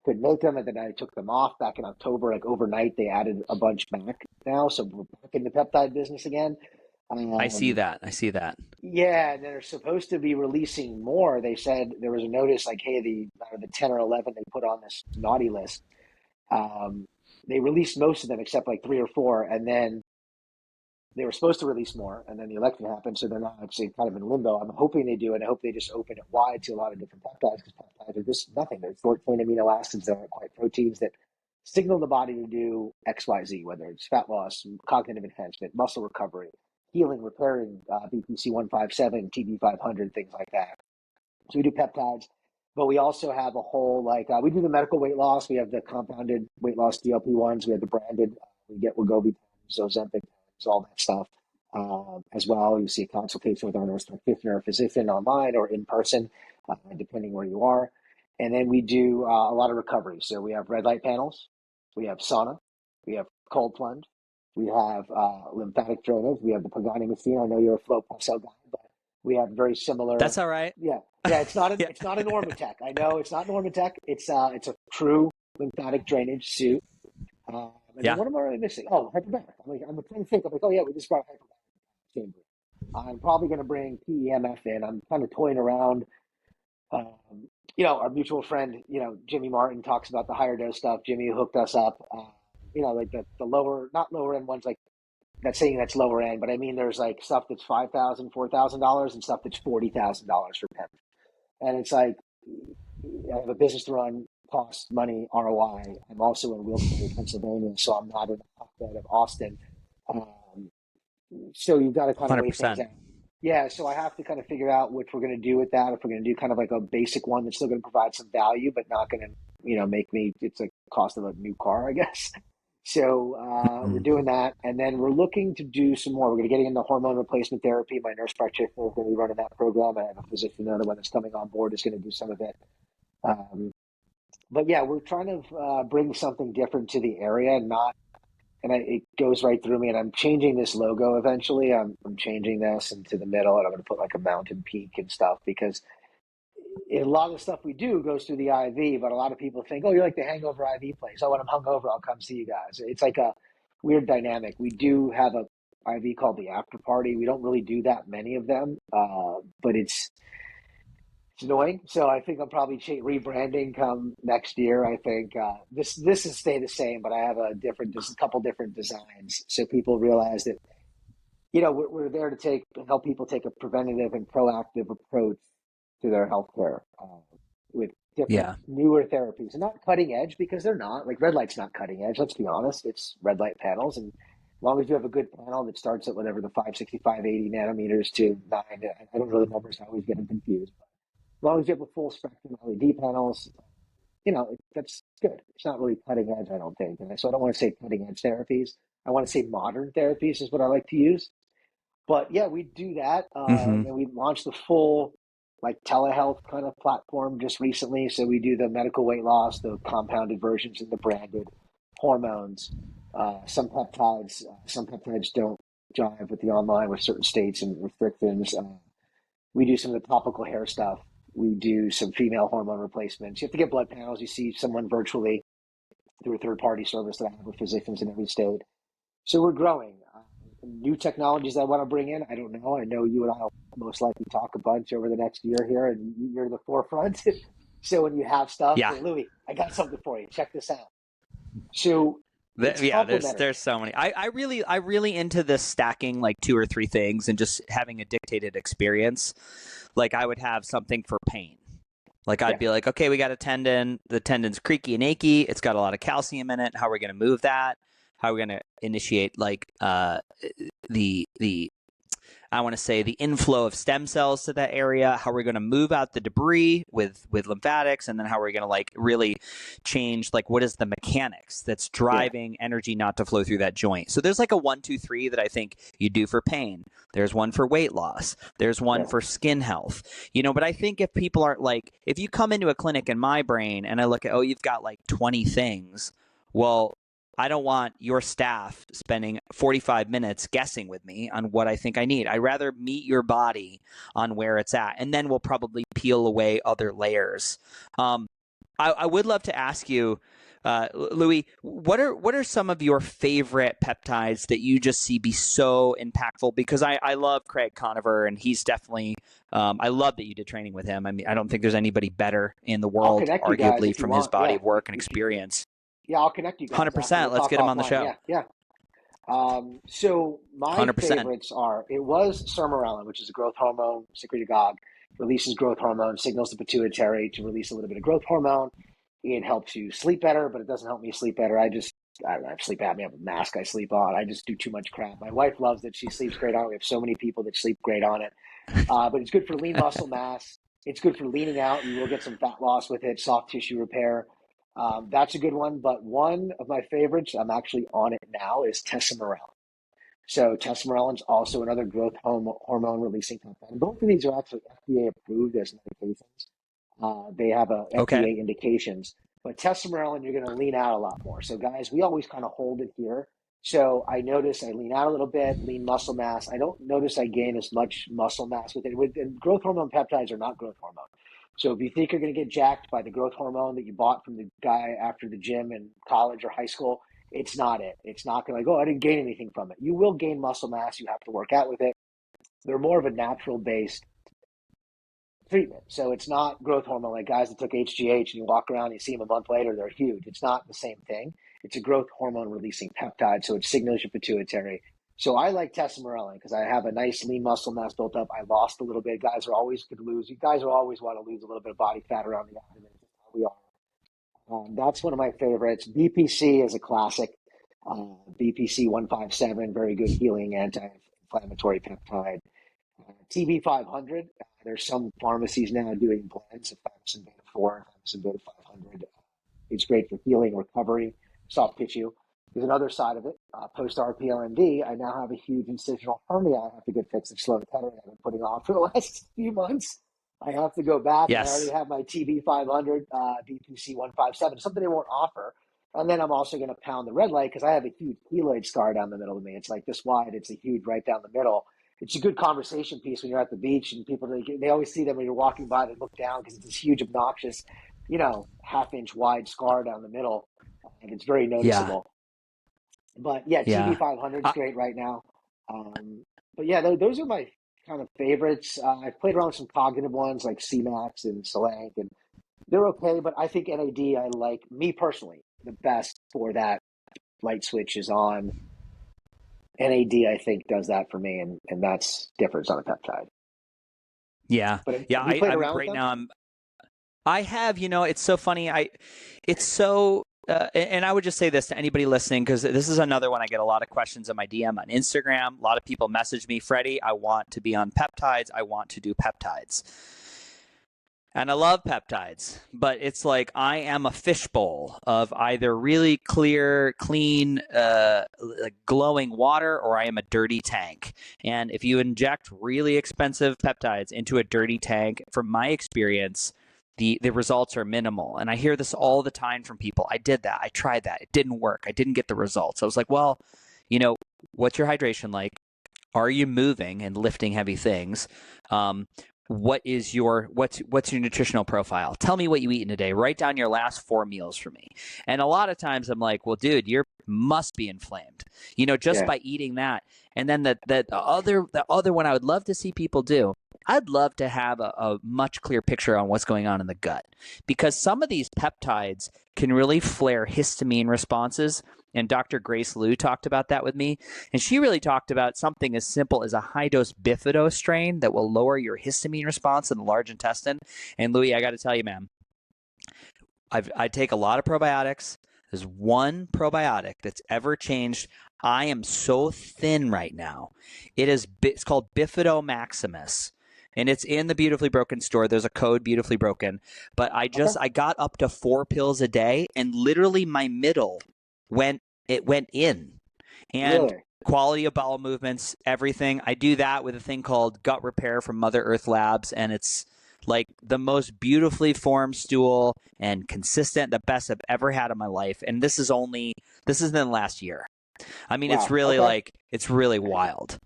could make them, and then I took them off back in October. Like overnight, they added a bunch back now, so we're back in the peptide business again. I see Um, that. I see that. yeah, and they're supposed to be releasing more. They said there was a notice like, hey, the 10 or 11 they put on this naughty list. Um, they released most of them except like three or four, and then they were supposed to release more, and then the election happened, so they're not actually kind of in limbo. I'm hoping they do, and I hope they just open it wide to a lot of different peptides, because peptides are just nothing. They're short chain amino acids that aren't quite proteins that signal the body to do X, Y, Z, whether it's fat loss, cognitive enhancement, muscle recovery, healing, repairing, BPC 157, TB 500, things like that. So we do peptides, but we also have a whole we do the medical weight loss. We have the compounded weight loss GLP ones. We have the branded. We get Wegovy, Ozempic, all that stuff as well. You see a consultation with our nurse practitioner or physician online or in person, depending where you are. And then we do a lot of recovery. So we have red light panels, we have sauna, we have cold plunge, we have lymphatic drainage, we have the Pagani machine. I know you're a flow pulsal guy, but we have very similar. That's all right. Yeah, yeah. It's not Yeah. it's not a Normatec. I know it's not Normatec. It's a true lymphatic drainage suit. And then Yeah. what am I really missing? Oh, hyperbaric. I'm trying to think. I'm like, oh yeah, we just brought hyperbaric chamber. I'm probably going to bring PEMF in. I'm kind of toying around. Um, our mutual friend, Jimmy Martin talks about the higher dose stuff. Jimmy hooked us up. Like the lower, not lower end ones, like that's saying that's lower end, but I mean there's like stuff that's $5,000, $4,000 and stuff that's $40,000 for PEP. And it's like, I have a business to run, cost, money, ROI. I'm also in Wilkes-Barre, Pennsylvania, so I'm not in the hotbed of Austin. Um, so you've got to kind of weigh things 100%. out. Yeah, so I have to kind of figure out what we're going to do with that. If we're going to do kind of like a basic one that's still going to provide some value, but not going to, make me, it's like cost of a new car, I guess. So we're Mhm. doing that. And then we're looking to do some more. We're going to get into hormone replacement therapy. My nurse practitioner is going to be running that program. I have a physician, another one that's coming on board is going to do some of it. Um, but yeah, we're trying to bring something different to the area, not, and it goes right through me. And I'm changing this logo eventually. I'm changing this into the middle, and I'm going to put like a mountain peak and stuff because a lot of the stuff we do goes through the IV. But a lot of people think, oh, you're like the hangover IV place. Oh, when I'm hungover, I'll come see you guys. It's like a weird dynamic. We do have a IV called the After Party. We don't really do that many of them, but it's annoying. So I think I'm probably rebranding come next year. I think this will stay the same, but I have just a couple different designs, so people realize that we're there to help people take a preventative and proactive approach to their healthcare with different Yeah. newer therapies, and not cutting edge because they're not. Like red light's not cutting edge. Let's be honest, it's red light panels, and as long as you have a good panel that starts at whatever the 565, 80 nanometers to 9, I don't know the numbers. I always get them confused. As long as you have a full spectrum LED panels, that's good. It's not really cutting edge, I don't think. And so I don't want to say cutting edge therapies. I want to say modern therapies is what I like to use. But yeah, we do that. Hmm. And we launched the full like telehealth kind of platform just recently. So we do the medical weight loss, the compounded versions, and the branded hormones. Some peptides don't jive with the online with certain states and restrictions. We do some of the topical hair stuff. We do some female hormone replacements. You have to get blood panels. You see someone virtually through a third party service that I have with physicians in every state. So we're growing. New technologies I want to bring in, I don't know. I know you and I will most likely talk a bunch over the next year here, and you're the forefront. So when you have stuff, Yeah. say, Louie, I got something for you. Check this out. So it's Yeah, complementary. there's so many. I really into this stacking like two or three things and just having a dictated experience. Like I would have something for pain. Like I'd Yeah. be like, okay, we got a tendon. The tendon's creaky and achy. It's got a lot of calcium in it. How are we going to move that? How are we going to initiate like the I want to say the inflow of stem cells to that area, how we're going to move out the debris with lymphatics, and then how we're going to like really change like what is the mechanics that's Yeah. driving energy not to flow through that joint. So there's like a 1, 2, 3 that I think you do for pain. There's one for weight loss. There's one Yeah. for skin health. But I think if people aren't like, if you come into a clinic in my brain and I look at, oh, you've got like 20 things, well, I don't want your staff spending 45 minutes guessing with me on what I think I need. I'd rather meet your body on where it's at, and then we'll probably peel away other layers. I would love to ask you, Louie, what are some of your favorite peptides that you just see be so impactful? Because I love Craig Conover, and he's definitely. I love that you did training with him. I mean, I don't think there's anybody better in the I'll world, connect you guys arguably, if you from his want. body Yeah. of work and If you, experience. yeah, I'll connect you guys after. We'll 100%. Let's talk get him on the offline. show. Yeah. Yeah. So my 100%. favorites it was sermorelin, which is a growth hormone, secretagogue, releases growth hormone, signals the pituitary to release a little bit of growth hormone. It helps you sleep better, but it doesn't help me sleep better. I don't know, I have sleep apnea. I have a mask I sleep on. I just do too much crap. My wife loves it. She sleeps great on it. We have so many people that sleep great on it. But it's good for lean muscle mass. It's good for leaning out. You will get some fat loss with it, soft tissue repair. That's a good one. But one of my favorites, I'm actually on it now, is tesamorelin. So tesamorelin is also another growth hormone releasing compound. Both of these are actually FDA approved as medications. They have Okay. FDA indications. But tesamorelin, you're going to lean out a lot more. So guys, we always kind of hold it here. So I notice I lean out a little bit, lean muscle mass. I don't notice I gain as much muscle mass with it. And growth hormone peptides are not growth hormone. So if you think you're going to get jacked by the growth hormone that you bought from the guy after the gym in college or high school, it's not it. It's not going to like, oh, I didn't gain anything from it. You will gain muscle mass. You have to work out with it. They're more of a natural based treatment. So it's not growth hormone like guys that took HGH and you walk around and you see them a month later, they're huge. It's not the same thing. It's a growth hormone releasing peptide. So it signals your pituitary. So I like testosterone because I have a nice lean muscle mass built up. I lost a little bit. Guys are always going to lose. You guys are always want to lose a little bit of body fat around the abdomen. That's how we are. That's one of my favorites. BPC is a classic. BPC 157, very good healing anti-inflammatory peptide. TB 500, there's some pharmacies now doing blends of thymosin beta 4 and thymosin beta 500. It's great for healing, recovery, soft tissue. There's another side of it. Post RPRND, I now have a huge incisional hernia I have to get fixed of slow tetering I've been putting off for the last few months. I have to go back, and I already Yes. have my TB 500, BPC 157, something they won't offer. And then I'm also going to pound the red light because I have a huge keloid scar down the middle of me. It's like this wide. It's a huge right down the middle. It's a good conversation piece when you're at the beach and people, they always see them when you're walking by, they look down because it's this huge, obnoxious, half-inch wide scar down the middle. And it's very Yeah. noticeable. But yeah, TB Yeah. 500 is I, great right now. But yeah, those are my kind of favorites. I've played around with some cognitive ones like CMAX and Solank, and they're okay. But I think NAD, I like, me personally, the best for that light switch is on. NAD, I think, does that for me, and that's different. It's on a peptide. yeah. But Yeah. have you played I'm around with right them? now. I have, it's so funny. It's so, and I would just say this to anybody listening, because this is another one I get a lot of questions on my DM on Instagram. A lot of people message me, Freddie, I want to be on peptides. I want to do peptides. And I love peptides, but it's like I am a fishbowl of either really clear, clean, like glowing water, or I am a dirty tank. And if you inject really expensive peptides into a dirty tank, from my experience, the results are minimal. And I hear this all the time from people. I did that. I tried that. It didn't work. I didn't get the results. I was like, well, what's your hydration like? Are you moving and lifting heavy things? What's your nutritional profile? Tell me what you eat in a day. Write down your last 4 meals for me. And a lot of times I'm like, well, dude, you must be inflamed, just Yeah. by eating that. And then the other one I would love to see people do, I'd love to have a much clearer picture on what's going on in the gut, because some of these peptides can really flare histamine responses. And Dr. Grace Liu talked about that with me. And she really talked about something as simple as a high-dose bifido strain that will lower your histamine response in the large intestine. And Louie, I got to tell you, man, I take a lot of probiotics. There's one probiotic that's ever changed. I am so thin right now. It's called Bifido Maximus. And it's in the Beautifully Broken store. There's a code, Beautifully Broken. But I Okay. got up to 4 pills a day, and literally my middle went in. And Really? quality of bowel movements, everything. I do that with a thing called Gut Repair from Mother Earth Labs, and it's like the most beautifully formed stool and consistent, the best I've ever had in my life. And this is in the last year. I mean, Wow. Okay. it's really wild.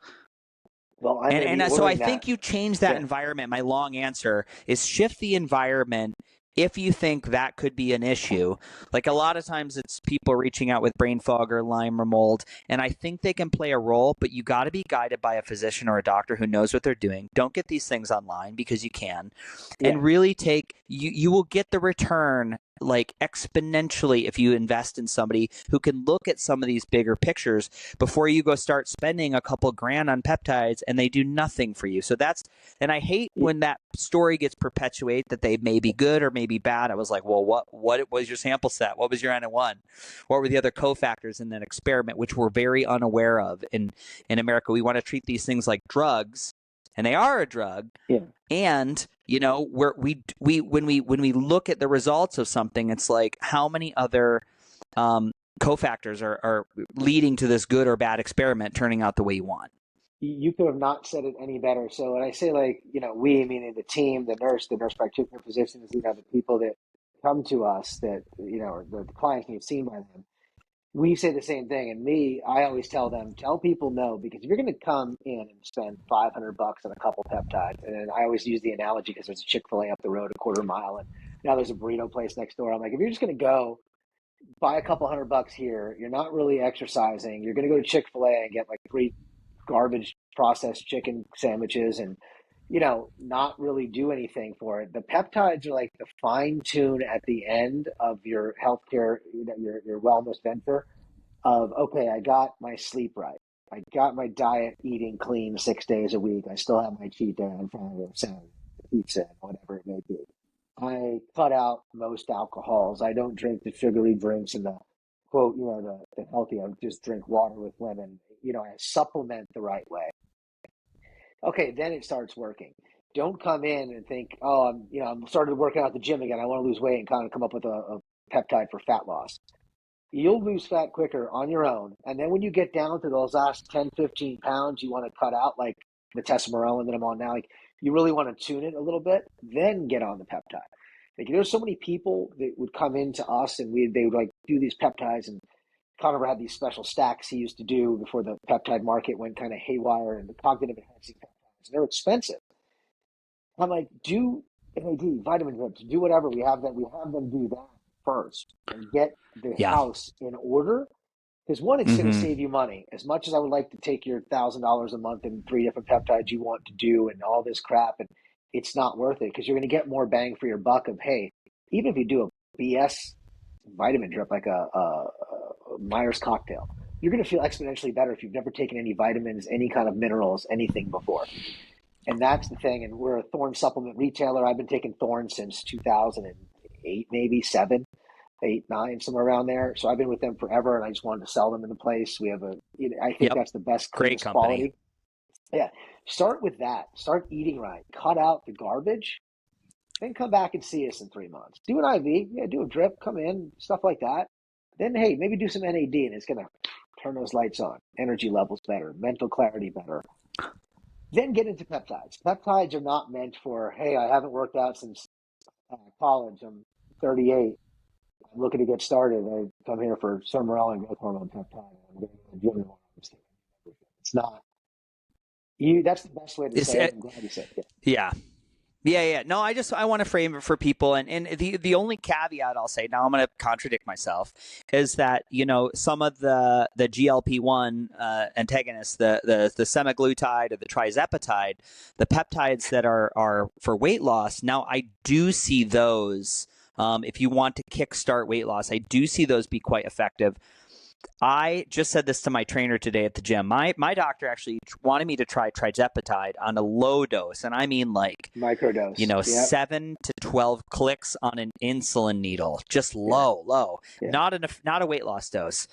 Well, I'm going to be And so I ordering that. think you change that Yeah. environment. My long answer is shift the environment if you think that could be an issue. Like a lot of times it's people reaching out with brain fog or Lyme or mold, and I think they can play a role, but you got to be guided by a physician or a doctor who knows what they're doing. Don't get these things online because you can. Yeah. And really you will get the return like exponentially if you invest in somebody who can look at some of these bigger pictures before you go start spending a couple grand on peptides and they do nothing for you. So and I hate when that story gets perpetuated that they may be good or may be bad. I was like, well, what was your sample set? What was your N1? What were the other cofactors in that experiment, which we're very unaware of in America? We want to treat these things like drugs, and they are a drug. Yeah. And when we look at the results of something, it's like how many other cofactors are leading to this good or bad experiment turning out the way you want. You could have not said it any better. So when I say, like, we, meaning the team, the nurse practitioner, physicians, the people that come to us that, or the clients you've seen by them, we say the same thing. And I always tell them, tell people no, because if you're going to come in and spend $500 on a couple peptides, and I always use the analogy because there's a Chick-fil-A up the road a quarter mile, and now there's a burrito place next door. I'm like, if you're just going to go buy a couple $100 here, you're not really exercising. You're going to go to Chick-fil-A and get like 3 garbage processed chicken sandwiches and not really do anything for it. The peptides are like the fine tune at the end of your healthcare, your wellness venture of, okay, I got my sleep right. I got my diet eating clean 6 days a week. I still have my cheat day on Friday, Saturday, pizza, whatever it may be. I cut out most alcohols. I don't drink the sugary drinks and the quote, the healthy. I just drink water with lemon. I supplement the right way. Okay, then it starts working. Don't come in and think, oh, I'm started working out at the gym again. I want to lose weight and kind of come up with a peptide for fat loss. You'll lose fat quicker on your own. And then when you get down to those last 10, 15 pounds you want to cut out, like the testosterone that I'm on now, like you really want to tune it a little bit, then get on the peptide. Like there's so many people that would come into us and they would like do these peptides, and Conover had these special stacks he used to do before the peptide market went kind of haywire, and the cognitive enhancing peptides. They're expensive. I'm like, do NAD, vitamin drips, do whatever. We have them do that first and get the Yeah. house in order. Because one, it's going to save you money. As much as I would like to take your $1,000 a month and 3 different peptides you want to do and all this crap, and it's not worth it because you're going to get more bang for your buck of, hey, even if you do a BS vitamin drip like a Myers cocktail, you're going to feel exponentially better if you've never taken any vitamins, any kind of minerals, anything before. And that's the thing. And we're a Thorne supplement retailer. I've been taking Thorne since 2008, maybe 7, 8, 9, somewhere around there. So I've been with them forever, and I just wanted to sell them in the place. We have I think that's the best, great cleanest company. quality. Yeah. Start with that. Start eating right. Cut out the garbage. Then come back and see us in 3 months. Do an IV. Yeah, do a drip. Come in. Stuff like that. Then, hey, maybe do some NAD, and it's going to turn those lights on. Energy levels better. Mental clarity better. Then get into peptides. Peptides are not meant for, hey, I haven't worked out since college. I'm 38. I'm looking to get started. I come here for Sermerel and growth hormone peptide. I'm getting the gym. It's not. That's the best way to say it. I'm glad you said it. Yeah. Yeah. No, I want to frame it for people. And the only caveat I'll say, now I'm going to contradict myself, is that, some of the GLP-1 antagonists, the semaglutide or the trizepatide, the peptides that are for weight loss. Now, I do see those, if you want to kickstart weight loss, I do see those be quite effective. I just said this to my trainer today at the gym. My doctor actually wanted me to try trizepatide on a low dose, and I mean like microdose. 7 to 12 clicks on an insulin needle, just low, not a weight loss dose,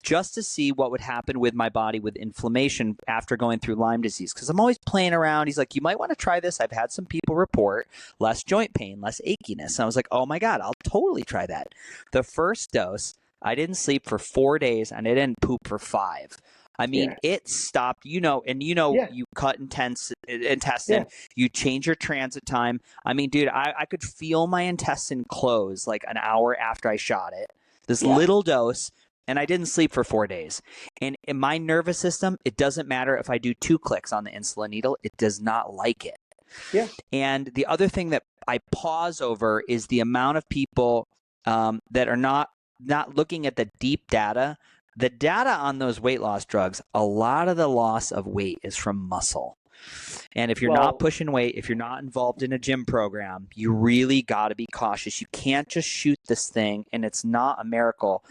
just to see what would happen with my body with inflammation after going through Lyme disease. Because I'm always playing around. He's like, you might want to try this. I've had some people report less joint pain, less achiness. And I was like, oh my God, I'll totally try that. The first dose, I didn't sleep for 4 days, and I didn't poop for 5. I mean, it stopped, you cut intestine, you change your transit time. I mean, dude, I could feel my intestine close like an hour after I shot it. This little dose, and I didn't sleep for 4 days. And in my nervous system, it doesn't matter if I do 2 clicks on the insulin needle. It does not like it. Yeah. And the other thing that I pause over is the amount of people that are not looking at the deep data. The data on those weight loss drugs, a lot of the loss of weight is from muscle. And if you're not pushing weight, if you're not involved in a gym program, you really got to be cautious. You can't just shoot this thing, and it's not a miracle.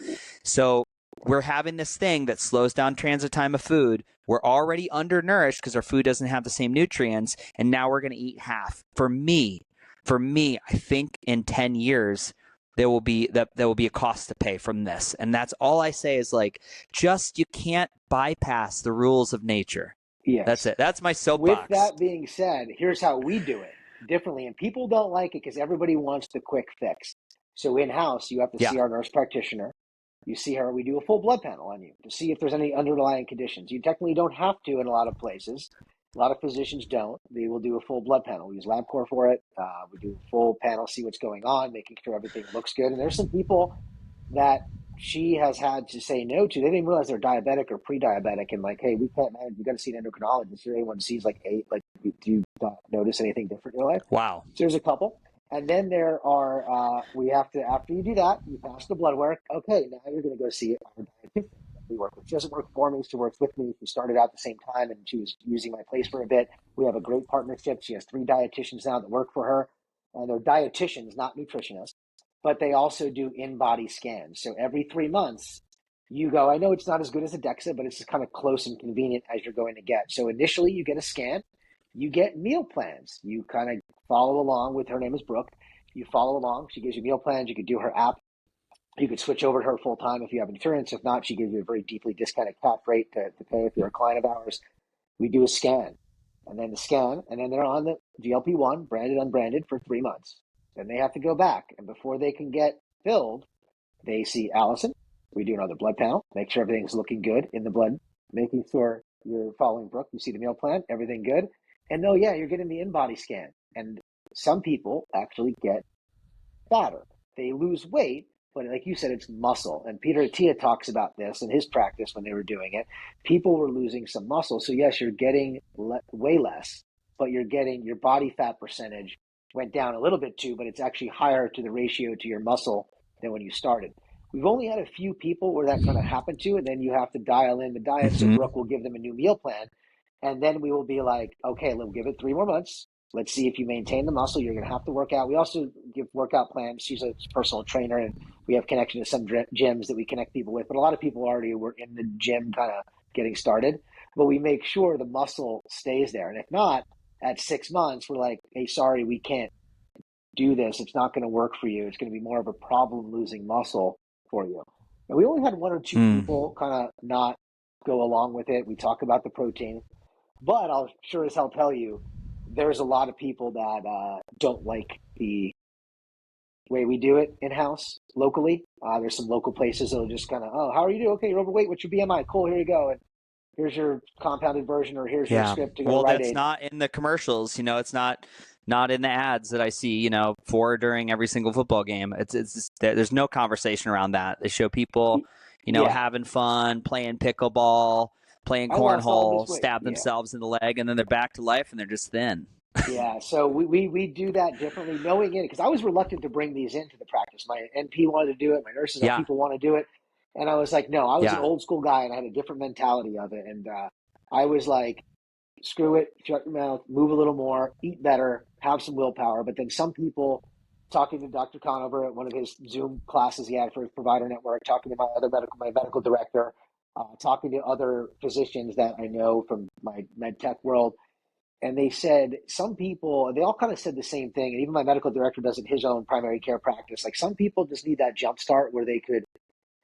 So we're having this thing that slows down transit time of food. We're already undernourished because our food doesn't have the same nutrients, and now we're going to eat half. For me, I think in 10 years, there will be a cost to pay from this. And that's all I say is like, you can't bypass the rules of nature. Yes. That's it. That's my soapbox. With that being said, here's how we do it differently. And people don't like it because everybody wants the quick fix. So in-house, you have to see our nurse practitioner. You see her. We do a full blood panel on you to see if there's any underlying conditions. You technically don't have to in a lot of places. A lot of physicians don't. They will do a full blood panel. We use LabCorp for it. We do a full panel, see what's going on, making sure everything looks good. And there's some people that she has had to say no to. They didn't even realize they're diabetic or pre-diabetic, and like, hey, we can't manage. You got to see an endocrinologist. Your A1C is like 8. Like, do you not notice anything different in your life? Wow. So there's a couple. And then there are, we have to, after you do that, you pass the blood work. Okay, now you're going to go see our dietitian. We work with. She doesn't work for me. She works with me. We started out at the same time, and she was using my place for a bit. We have a great partnership. She has 3 dietitians now that work for her, and they're dietitians, not nutritionists, but they also do in-body scans. So every 3 months, you go, I know it's not as good as a DEXA, but it's as kind of close and convenient as you're going to get. So initially you get a scan, you get meal plans. You kind of follow along with, her name is Brooke. You follow along. She gives you meal plans. You could do her app. You could switch over to her full time if you have insurance. If not, she gives you a very deeply discounted cap rate to pay if you're a client of ours. We do a scan, and then the scan, and then they're on the GLP-1, branded, unbranded, for 3 months. Then they have to go back, and before they can get filled, they see Allison. We do another blood panel, make sure everything's looking good in the blood, making sure you're following Brooke. You see the meal plan, everything good. And no, yeah, you're getting the in-body scan. And some people actually get fatter. They lose weight, but like you said, it's muscle. And Peter Attia talks about this in his practice when they were doing it. People were losing some muscle. So yes, you're getting way less, but you're getting your body fat percentage went down a little bit too, but it's actually higher to the ratio to your muscle than when you started. We've only had a few people where that kind of happened to, and then you have to dial in the diet. So Brooke will give them a new meal plan. And then we will be like, okay, we'll give it 3 more months. Let's see if you maintain the muscle. You're going to have to work out. We also give workout plans. She's a personal trainer, and we have connection to some gyms that we connect people with. But a lot of people already were in the gym kind of getting started. But we make sure the muscle stays there. And if not, at 6 months, we're like, hey, sorry, we can't do this. It's not going to work for you. It's going to be more of a problem losing muscle for you. And we only had 1 or 2 people kind of not go along with it. We talk about the protein. But I'll sure as hell tell you, there's a lot of people that don't like the way we do it in-house locally. There's some local places that'll just kind of, oh, how are you doing? Okay, you're overweight. What's your BMI? Cool, here you go. And here's your compounded version, or here's your script to go to Rite Aid. That's not in the commercials. It's not in the ads that I see, for during every single football game. It's just, there's no conversation around that. They show people, having fun, playing pickleball, playing cornhole, stab themselves in the leg, and then they're back to life and they're just thin. Yeah, so we do that differently, knowing it, because I was reluctant to bring these into the practice. My NP wanted to do it, my nurses and people want to do it, and I was like, no, I was an old school guy, and I had a different mentality of it, and I was like, screw it, shut your mouth, move a little more, eat better, have some willpower. But then some people, talking to Dr. Conover at one of his Zoom classes he had for his provider network, talking to my medical director, talking to other physicians that I know from my med tech world. And they said some people, they all kind of said the same thing. And even my medical director does it in his own primary care practice. Like, some people just need that jump start where they could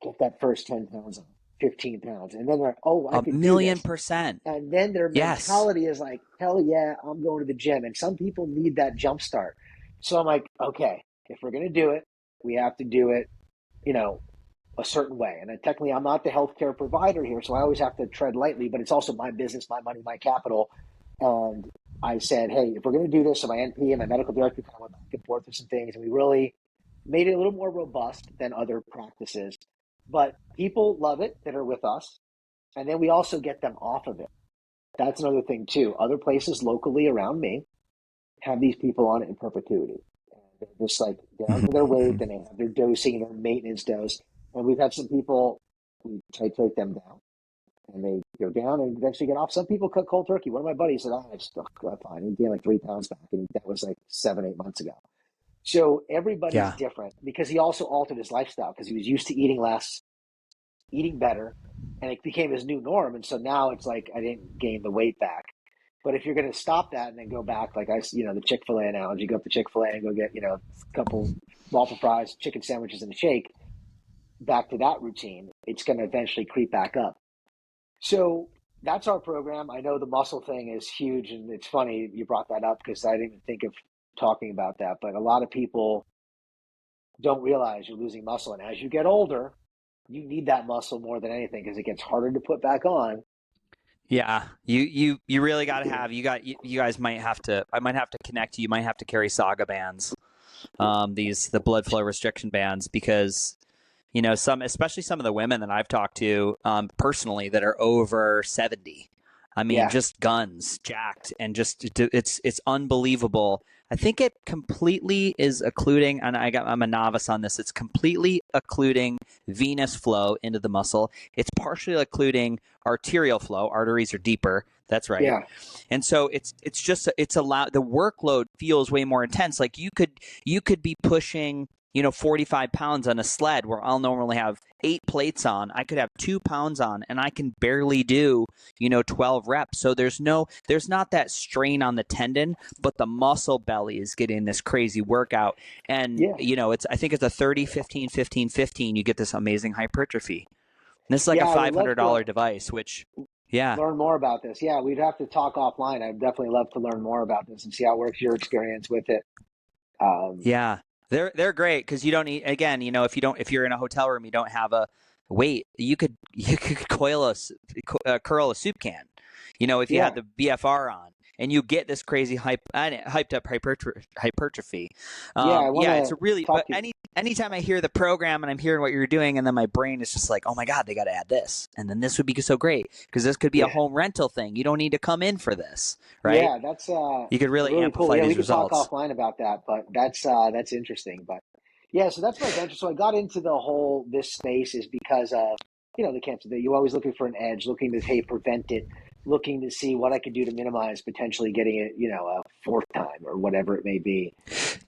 get that first 10 pounds on, 15 pounds. And then they're like, oh, I could do this. 1,000,000%. And then their mentality is like, hell yeah, I'm going to the gym. And some people need that jump start. So I'm like, okay, if we're going to do it, we have to do it, a certain way. And technically, I'm not the healthcare provider here, so I always have to tread lightly, but it's also my business, my money, my capital. And I said, hey, if we're going to do this, so my NP and my medical director kind of went back and forth with some things, and we really made it a little more robust than other practices. But people love it that are with us, and then we also get them off of it. That's another thing too. Other places locally around me have these people on it in perpetuity. And they're just like down to their weight, and they have their dosing and their maintenance dose. And we've had some people, we titrate them down, and they go down and eventually get off. Some people cut cold turkey. One of my buddies said, I just got fine. He gained like 3 pounds back, and that was like 7-8 months ago. So everybody's different, because he also altered his lifestyle, because he was used to eating less, eating better, and it became his new norm. And so now it's like, I didn't gain the weight back. But if you're going to stop that and then go back, like the Chick-fil-A analogy, go up to Chick-fil-A and go get, a couple waffle fries, chicken sandwiches, and a shake, back to that routine, it's going to eventually creep back up. So that's our program. I know the muscle thing is huge, and it's funny you brought that up, because I didn't even think of talking about that. But a lot of people don't realize you're losing muscle, and as you get older, you need that muscle more than anything, because it gets harder to put back on. Yeah, you really got to have, you guys might have to, I might have to connect you. You might have to carry Saga bands, the blood flow restriction bands, because especially some of the women that I've talked to personally that are over 70. I mean, just guns, jacked, and just it's unbelievable. I think it completely is occluding, and I'm a novice on this. It's completely occluding venous flow into the muscle. It's partially occluding arterial flow. Arteries are deeper. That's right. Yeah. And so it's the workload feels way more intense. Like you could be pushing, 45 pounds on a sled where I'll normally have 8 plates on. I could have 2 pounds on and I can barely do, 12 reps. So there's not that strain on the tendon, but the muscle belly is getting this crazy workout. And, Yeah. I think it's a 30, 15, 15, 15. You get this amazing hypertrophy. And this is like Yeah, a I would love to $500 device, which, yeah. learn more about this. Yeah, we'd have to talk offline. I'd definitely love to learn more about this and see how it works, your experience with it. Yeah, they're great because you don't need, again, if you're in a hotel room, you don't have a weight. You could curl a soup can, if you Yeah. had the BFR on, and you get this crazy hyped up hypertrophy. Yeah, I want Yeah, it's to a really. talk But to you. anytime I hear the program and I'm hearing what you're doing, and then my brain is just like, oh my god, they got to add this, and then this would be so great because this could be a Yeah. home rental thing. You don't need to come in for this, right? Yeah, that's You could really really cool. amplify Yeah, we these could talk results. offline about that, but that's interesting. But yeah, so that's my venture. So I got into the whole this space is because of the cancer that you're always looking for an edge, looking to hey prevent it, looking to see what I could do to minimize potentially getting it, a fourth time or whatever it may be.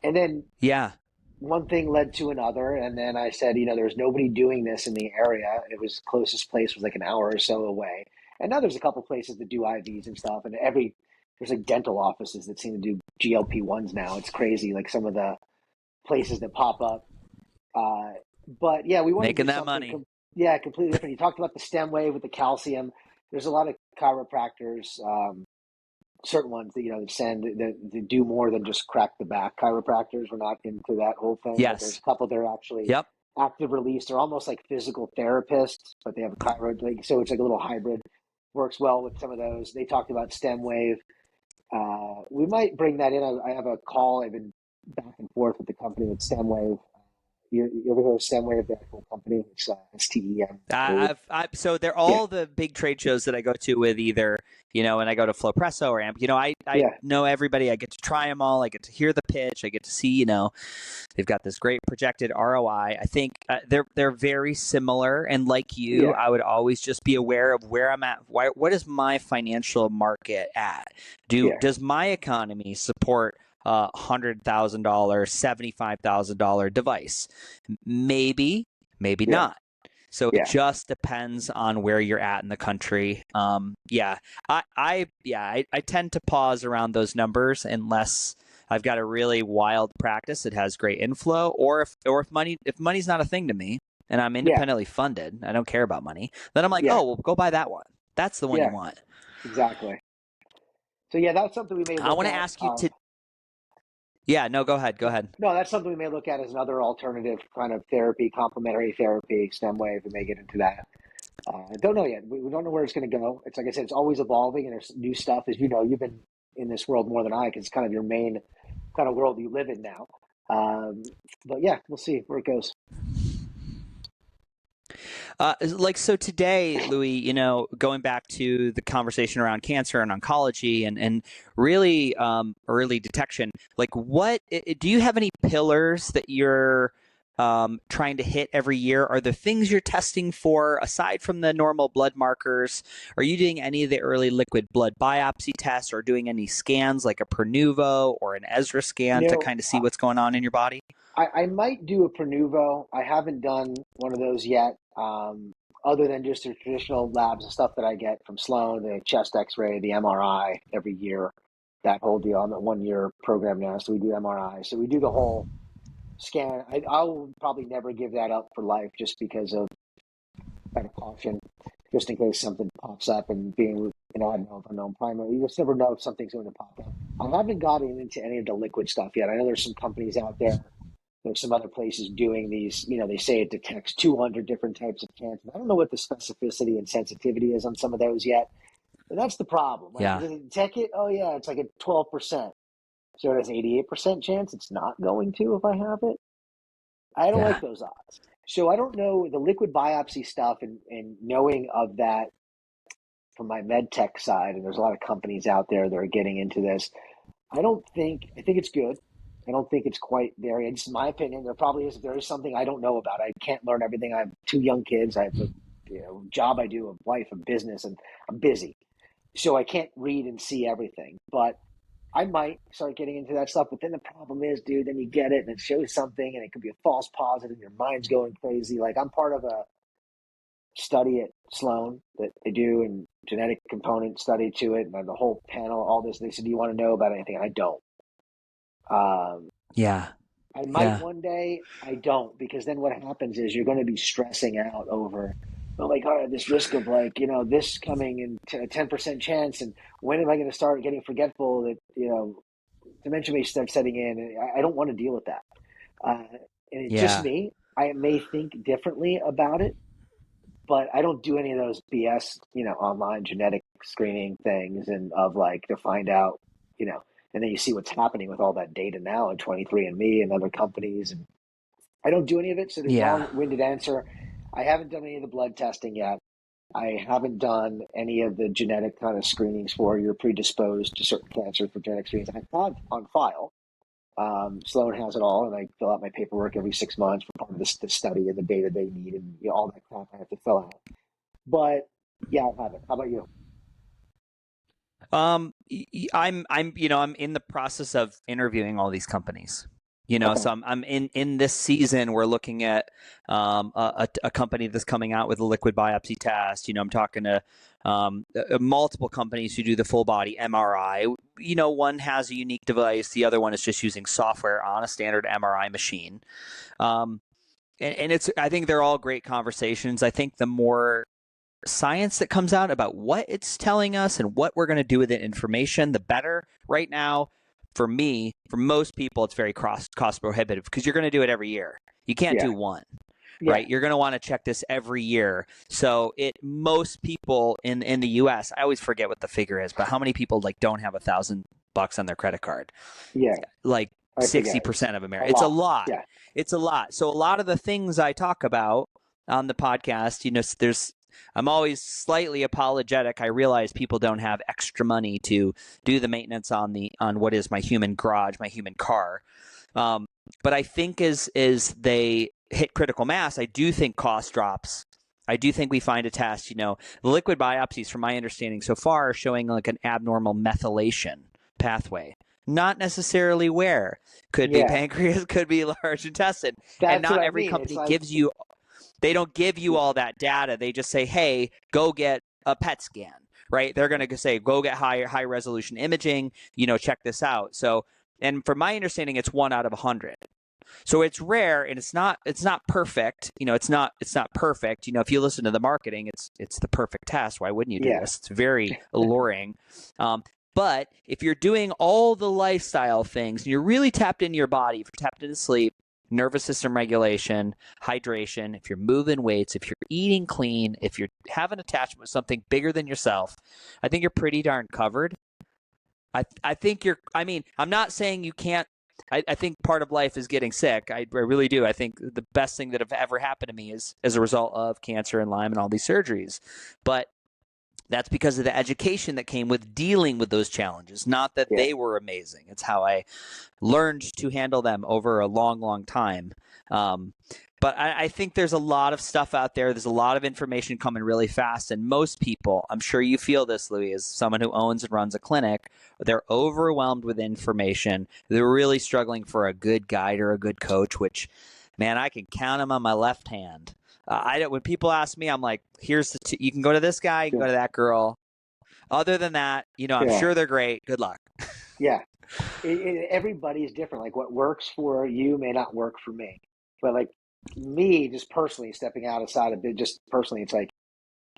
And then Yeah. one thing led to another, and then I said, there's nobody doing this in the area. It was closest place was like an hour or so away, and now there's a couple places that do IVs and stuff, and there's like dental offices that seem to do GLP-1s now. It's crazy, like some of the places that pop up. Uh, but yeah, we want to Making do that something, money. completely different. You talked about the stem wave with the calcium. There's a lot of chiropractors. Certain ones that that send that do more than just crack the back chiropractors. We're not into that whole thing, but there's Yes. a couple that are actually Yep. active release. They're almost like physical therapists, but they have a chiro, so it's like a little hybrid. Works well with some of those. They talked about stem wave. We might bring that in. I have a call. I've been back and forth with the company with stem wave. You ever heard of stem wave? The actual company. It's STEM wave. So they're Yeah, all the big trade shows that I go to with either, when I go to Flowpresso or Amp, I yeah, know everybody. I get to try them all. I get to hear the pitch. I get to see, they've got this great projected ROI. I think they're very similar. And like you, yeah, I would always just be aware of where I'm at. What is my financial market at? yeah, Does my economy support $100,000, $75,000 device? Maybe, maybe yeah, not. So it yeah, just depends on where you're at in the country. Yeah, I tend to pause around those numbers unless I've got a really wild practice that has great inflow, or if money's not a thing to me and I'm yeah, independently funded, I don't care about money. Then I'm like, yeah, oh, well, go buy that one. That's the one you yeah. want. Exactly. So yeah, that's something we may I look want to at. ask you to. Yeah, no, go ahead, go ahead. No, that's something we may look at as another alternative kind of therapy, complementary therapy, stem wave. We may get into that. Don't know yet. We don't know where it's going to go. It's like I said, it's always evolving, and there's new stuff. As you know, you've been in this world more than I, because it's kind of your main kind of world you live in now. But yeah, we'll see where it goes. So today, Louie, going back to the conversation around cancer and oncology and really early detection, like do you have any pillars that you're trying to hit every year? Are there things you're testing for aside from the normal blood markers? Are you doing any of the early liquid blood biopsy tests or doing any scans like a Pernuvo or an Ezra You scan to know, kind of see what's going on in your body? I might do a Pernuvo. I haven't done one of those yet, other than just the traditional labs and stuff that I get from Sloan, the chest X-ray, the MRI every year, that whole deal. I'm a 1 year program now, so we do MRI. So we do the whole scan. I will probably never give that up for life just because of kind of caution, just in case something pops up and being, I don't know if unknown primary. You just never know if something's going to pop up. I haven't gotten into any of the liquid stuff yet. I know there's some companies out there. There's some other places doing these, they say it detects 200 different types of cancers. I don't know what the specificity and sensitivity is on some of those yet. And that's the problem. Like, Yeah, does it detect it? Oh, yeah, it's like a 12%. So it has 88% chance it's not going to if I have it. I don't like yeah, those odds. So I don't know the liquid biopsy stuff and knowing of that from my med tech side. And there's a lot of companies out there that are getting into this. I think it's good. I don't think it's quite there. It's my opinion. There is something I don't know about. I can't learn everything. I have two young kids. I have a job I do, a wife, a business, and I'm busy. So I can't read and see everything. But I might start getting into that stuff, but then the problem is, dude, then you get it and it shows something and it could be a false positive and your mind's going crazy. Like I'm part of a study at Sloan that they do and genetic component study to it and the whole panel, all this. They said, do you want to know about anything? I don't. Um, Yeah. I might Yeah. one day. I don't, because then what happens is you're going to be stressing out over, oh my God, this risk of like, this coming in a 10% chance. And when am I going to start getting forgetful that, dementia may start setting in? And I don't want to deal with that. And it's just Yeah. me. I may think differently about it, but I don't do any of those BS, online genetic screening things and of like to find out, and then you see what's happening with all that data now at 23andMe and other companies. And I don't do any of it. So the Yeah. long-winded answer, I haven't done any of the blood testing yet. I haven't done any of the genetic kind of screenings for you're predisposed to certain cancers for genetic screenings. I have on file. Sloan has it all, and I fill out my paperwork every 6 months for part of the study and the data they need, and all that crap I have to fill out. But yeah, I haven't. How about you? I'm in the process of interviewing all these companies. Okay. So I'm in this season. We're looking at a company that's coming out with a liquid biopsy test. I'm talking to multiple companies who do the full body MRI. One has a unique device. The other one is just using software on a standard MRI machine. Um, and I think they're all great conversations. I think the more science that comes out about what it's telling us and what we're going to do with the information, the better. Right now, for me, for most people, it's very cost prohibitive because you're going to do it every year. You can't Yeah. do one, Yeah. right? You're going to want to check this every year. So most people in the U.S., I always forget what the figure is, but how many people like don't have $1,000 on their credit card? Yeah. Like I forget. It's 60% of a America. It's a lot. lot. Yeah. It's a lot. So a lot of the things I talk about on the podcast, I'm always slightly apologetic. I realize people don't have extra money to do the maintenance on what is my human garage, my human car. Um, but I think as they hit critical mass, I do think cost drops. I do think we find a test. The liquid biopsies, from my understanding so far, are showing like an abnormal methylation pathway. Not necessarily where. Could be Yeah. pancreas, could be large intestine. And That's what not I every mean. It's company like, gives you, they don't give you all that data. They just say, hey, go get a PET scan, right? They're going to say, go get high resolution imaging, check this out. So, and from my understanding, it's 1 out of 100. So it's rare and it's not perfect. It's not perfect. If you listen to the marketing, it's the perfect test. Why wouldn't you do yeah. this? It's very alluring. But if you're doing all the lifestyle things and you're really tapped into your body, if you're tapped into sleep, nervous system regulation, hydration, if you're moving weights, if you're eating clean, if you're having attachment with something bigger than yourself, I think you're pretty darn covered. I think I'm not saying you can't. I think part of life is getting sick. I really do. I think the best thing that have ever happened to me is as a result of cancer and Lyme and all these surgeries. But that's because of the education that came with dealing with those challenges, not that Yeah. they were amazing. It's how I learned to handle them over a long, long time. But I think there's a lot of stuff out there. There's a lot of information coming really fast. And most people, I'm sure you feel this, Louie, as someone who owns and runs a clinic, they're overwhelmed with information. They're really struggling for a good guide or a good coach, which, man, I can count them on my left hand. When people ask me, I'm like, here's you can go to this guy, you can go to that girl. Other than that, I'm Yeah. sure they're great. Good luck. Yeah. Everybody's different. Like what works for you may not work for me. But like me, just personally stepping outside of it, just personally, it's like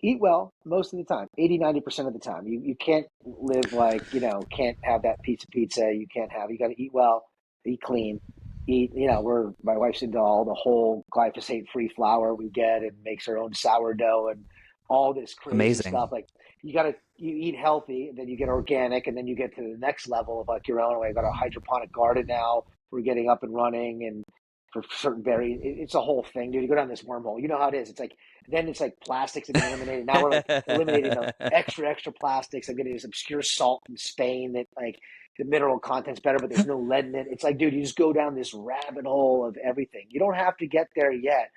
eat well most of the time, 80, 90% of the time. You can't live like, can't have that pizza. You got to eat well, eat clean, my wife's into all the whole glyphosate free flour we get and makes her own sourdough and all this crazy Amazing. stuff. Like you eat healthy, then you get organic, and then you get to the next level of like your own way. I got a hydroponic garden now. We're getting up and running, and for certain berries, it's a whole thing, dude. You go down this wormhole. You know how it is. It's like then it's like plastics have been eliminated. Now we're like eliminating the extra plastics. I'm getting this obscure salt from Spain that like the mineral content's better, but there's no lead in it. It's like, dude, you just go down this rabbit hole of everything. You don't have to get there yet.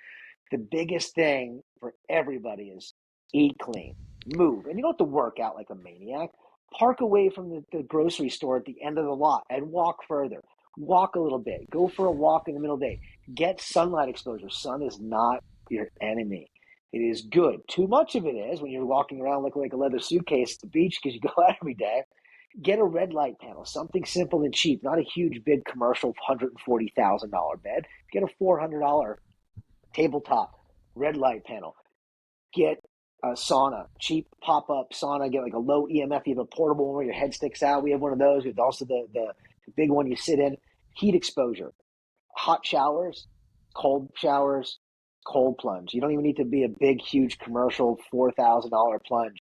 The biggest thing for everybody is eat clean, move, and you don't have to work out like a maniac. Park away from the grocery store at the end of the lot and walk further. Walk a little bit. Go for a walk in the middle of the day. Get sunlight exposure. Sun is not your enemy. It is good. Too much of it is when you're walking around looking like a leather suitcase at the beach because you go out every day. Get a red light panel, something simple and cheap, not a huge, big commercial $140,000 bed. Get a $400 tabletop red light panel. Get a sauna, cheap pop-up sauna. Get like a low EMF. You have a portable one where your head sticks out. We have one of those. We have also the big one you sit in. Heat exposure, hot showers, cold plunge. You don't even need to be a big, huge commercial $4,000 plunge.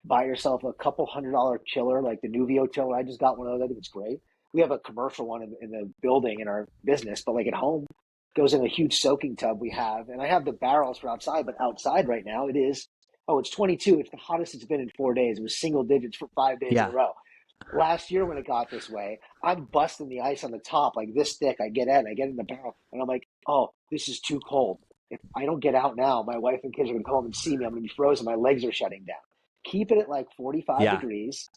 Buy yourself a couple $100 chiller, like the Nuvio chiller. I just got one of those. I think it's great. We have a commercial one in the building in our business, but like at home, goes in a huge soaking tub we have. And I have the barrels for outside, but outside right now it is, it's 22. It's the hottest it's been in 4 days. It was single digits for 5 days in a row. Last year when it got this way, I'm busting the ice on the top like this thick. I get in the barrel, and I'm like, oh, this is too cold. If I don't get out now, my wife and kids are going to come home and see me. I'm going to be frozen. My legs are shutting down. Keep it at like 45 degrees.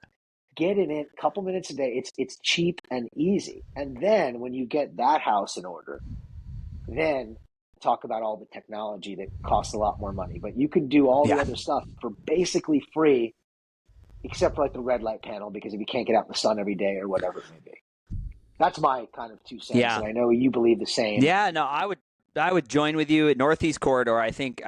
Get in it a couple minutes a day. It's cheap and easy. And then when you get that house in order, then talk about all the technology that costs a lot more money. But you can do all the other stuff for basically free, except for like the red light panel, because if you can't get out in the sun every day or whatever it may be. That's my kind of 2 cents. Yeah. And I know you believe the same. Yeah, no, I would join with you at Northeast Corridor. I think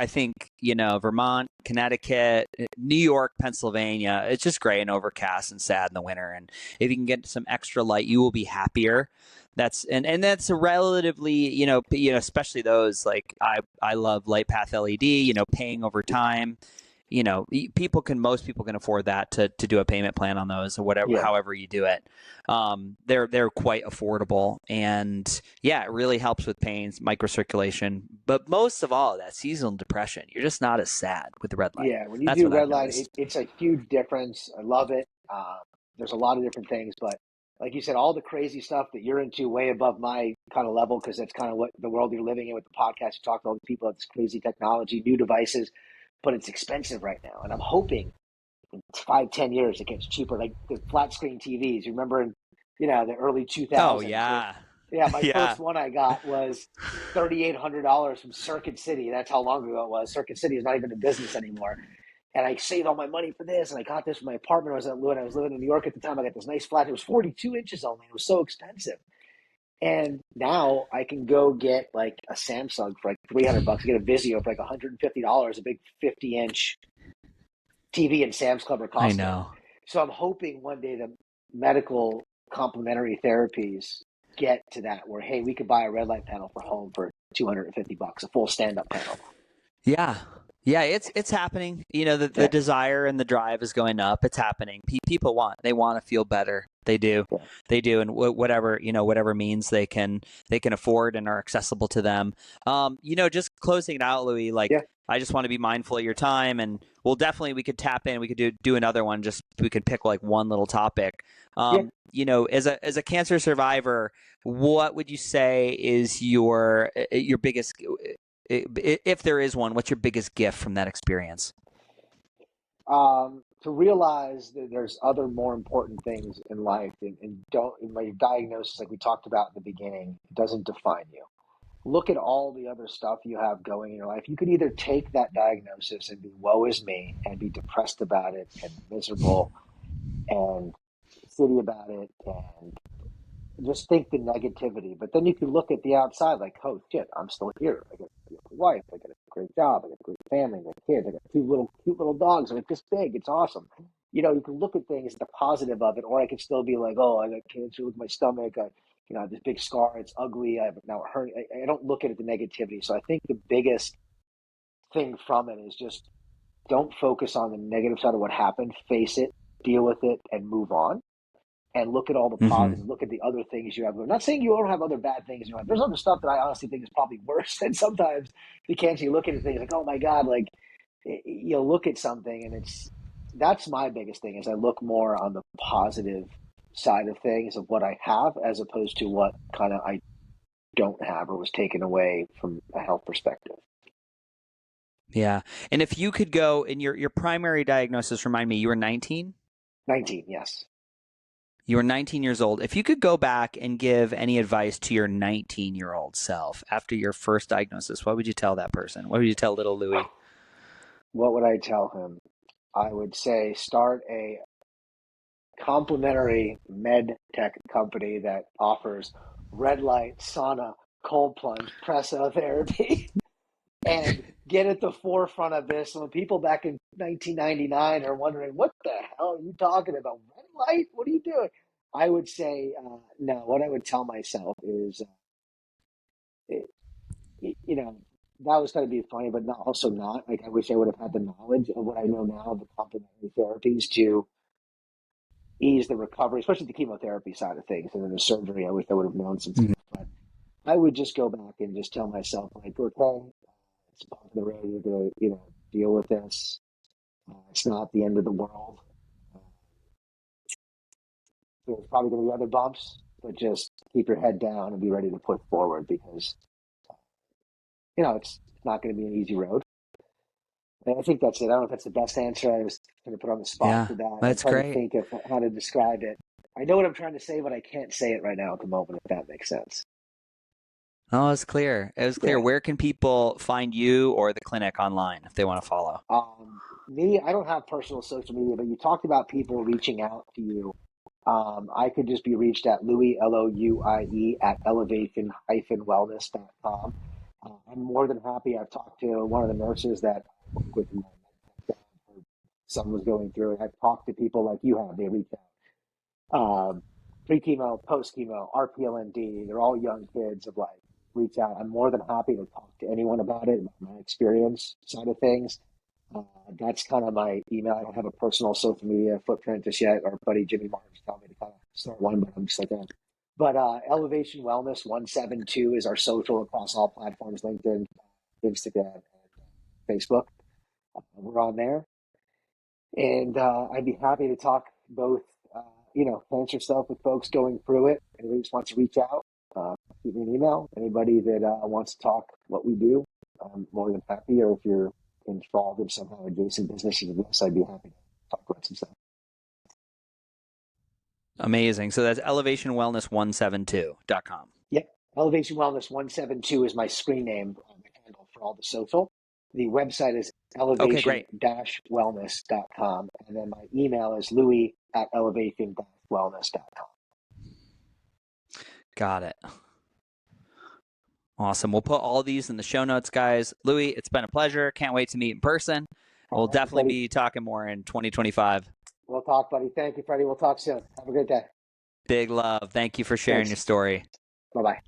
Vermont, Connecticut, New York, Pennsylvania. It's just gray and overcast and sad in the winter. And if you can get some extra light, you will be happier. That's a relatively, especially those like I love light path LED. Paying over time. Most people can afford that to do a payment plan on those or whatever, however you do it. They're quite affordable, and it really helps with pains, microcirculation, but most of all, that seasonal depression, you're just not as sad with the red light. Yeah, when you do red light, it's a huge difference. I love it. There's a lot of different things, but like you said, all the crazy stuff that you're into way above my kind of level, because that's kind of what the world you're living in with the podcast. You talk to all the people about this crazy technology, new devices, but it's expensive right now. And I'm hoping in 5-10 years it gets cheaper, like the flat screen TVs. You remember in the early 2000s? Oh, yeah. Yeah, my first one I got was $3,800 from Circuit City. That's how long ago it was. Circuit City is not even in business anymore. And I saved all my money for this, and I got this for my apartment. When I was living in New York at the time. I got this nice flat. It was 42 inches only. It was so expensive. And now I can go get like a Samsung for like $300. Get a Vizio for like $150, a big 50-inch TV in Sam's Club or Costco. I know. So I'm hoping one day the medical complementary therapies get to that where, hey, we could buy a red light panel for home for $250, a full stand-up panel. Yeah. Yeah, it's happening. The desire and the drive is going up. It's happening. People want to feel better. They do. Yeah. They do. And whatever means they can afford and are accessible to them. Just closing it out, Louie, I just want to be mindful of your time, and we could tap in. We could do another one. Just we could pick like one little topic. As a cancer survivor, what would you say is your biggest, if there is one, what's your biggest gift from that experience? To realize that there's other more important things in life, and my diagnosis, like we talked about in the beginning, doesn't define you. Look at all the other stuff you have going in your life. You could either take that diagnosis and be woe is me and be depressed about it and miserable and shitty about it and just think the negativity. But then you can look at the outside like, oh shit, I'm still here. I got a beautiful wife. I got a great job. I got a great family. I got kids. I got two cute little dogs. They're like this big. It's awesome. You can look at things, the positive of it, or I can still be like, oh, I got cancer. Look at my stomach. I have this big scar. It's ugly. I have now a hernia. I don't look at it the negativity. So I think the biggest thing from it is just don't focus on the negative side of what happened. Face it, deal with it, and move on. And look at all the positives, look at the other things you have. I'm not saying you don't have other bad things in your life. There's other stuff that I honestly think is probably worse. And sometimes you can't see looking at things like, oh my God, like you'll look at something and that's my biggest thing is I look more on the positive side of things of what I have as opposed to what kind of I don't have or was taken away from a health perspective. Yeah. And if you could go in your primary diagnosis, remind me, you were 19? 19, yes. You were 19 years old. If you could go back and give any advice to your 19-year-old self after your first diagnosis, what would you tell that person? What would you tell little Louie? What would I tell him? I would say start a complementary med tech company that offers red light, sauna, cold plunge, presso therapy, and get at the forefront of this. So when people back in 1999 are wondering, what the hell are you talking about? Red light? What are you doing? I would say, no, what I would tell myself is, it, that was going to be funny, but not, also not. Like, I wish I would have had the knowledge of what I know now of the complementary therapies to ease the recovery, especially the chemotherapy side of things. And then the surgery, I wish I would have known some stuff. But I would just go back and just tell myself, like, okay, it's a bump in the road. You're going to, deal with this. It's not the end of the world. Uh, there's probably going to be other bumps, but just keep your head down and be ready to put forward because, it's not going to be an easy road. And I think that's it. I don't know if that's the best answer. I was going to put on the spot Yeah, for that. I'm that's trying to great. think of how to describe it. I know what I'm trying to say, but I can't say it right now at the moment, if that makes sense. Oh, it's clear. It was clear. Yeah. Where can people find you or the clinic online if they want to follow? Me, I don't have personal social media, but you talked about people reaching out to you. I could just be reached at Louie, Louie, at elevation-wellness.com. I'm more than happy. I've talked to one of the nurses that I work with in my job. Her son was going through it. I've talked to people like you have. They reach out. Pre-chemo, post-chemo, RPLND. They're all young kids of like, reach out. I'm more than happy to talk to anyone about it, about my experience side of things. Uh, that's kind of my email. I don't have a personal social media footprint just yet. Our buddy Jimmy Martin's telling me to kind of start one, but I'm just like that. But Elevation Wellness 172 is our social across all platforms: LinkedIn, Instagram, and Facebook. We're on there, and I'd be happy to talk both. Answer stuff with folks going through it. Anybody just wants to reach out, shoot me an email. Anybody that wants to talk what we do, I'm more than happy. Or if you're involved in somehow adjacent businesses of this, I'd be happy to talk about some stuff. Amazing. So that's elevationwellness172.com. Yep. Elevation Wellness 172 is my screen name, my handle for all the social. The website is Okay, great. elevation-wellness.com. And then my email is Louie at elevation-wellness.com. Got it. Awesome. We'll put all these in the show notes, guys. Louie, it's been a pleasure. Can't wait to meet in person. We'll definitely be talking more in 2025. We'll talk, buddy. Thank you, Freddie. We'll talk soon. Have a great day. Big love. Thank you for sharing Thanks. your story. Bye-bye.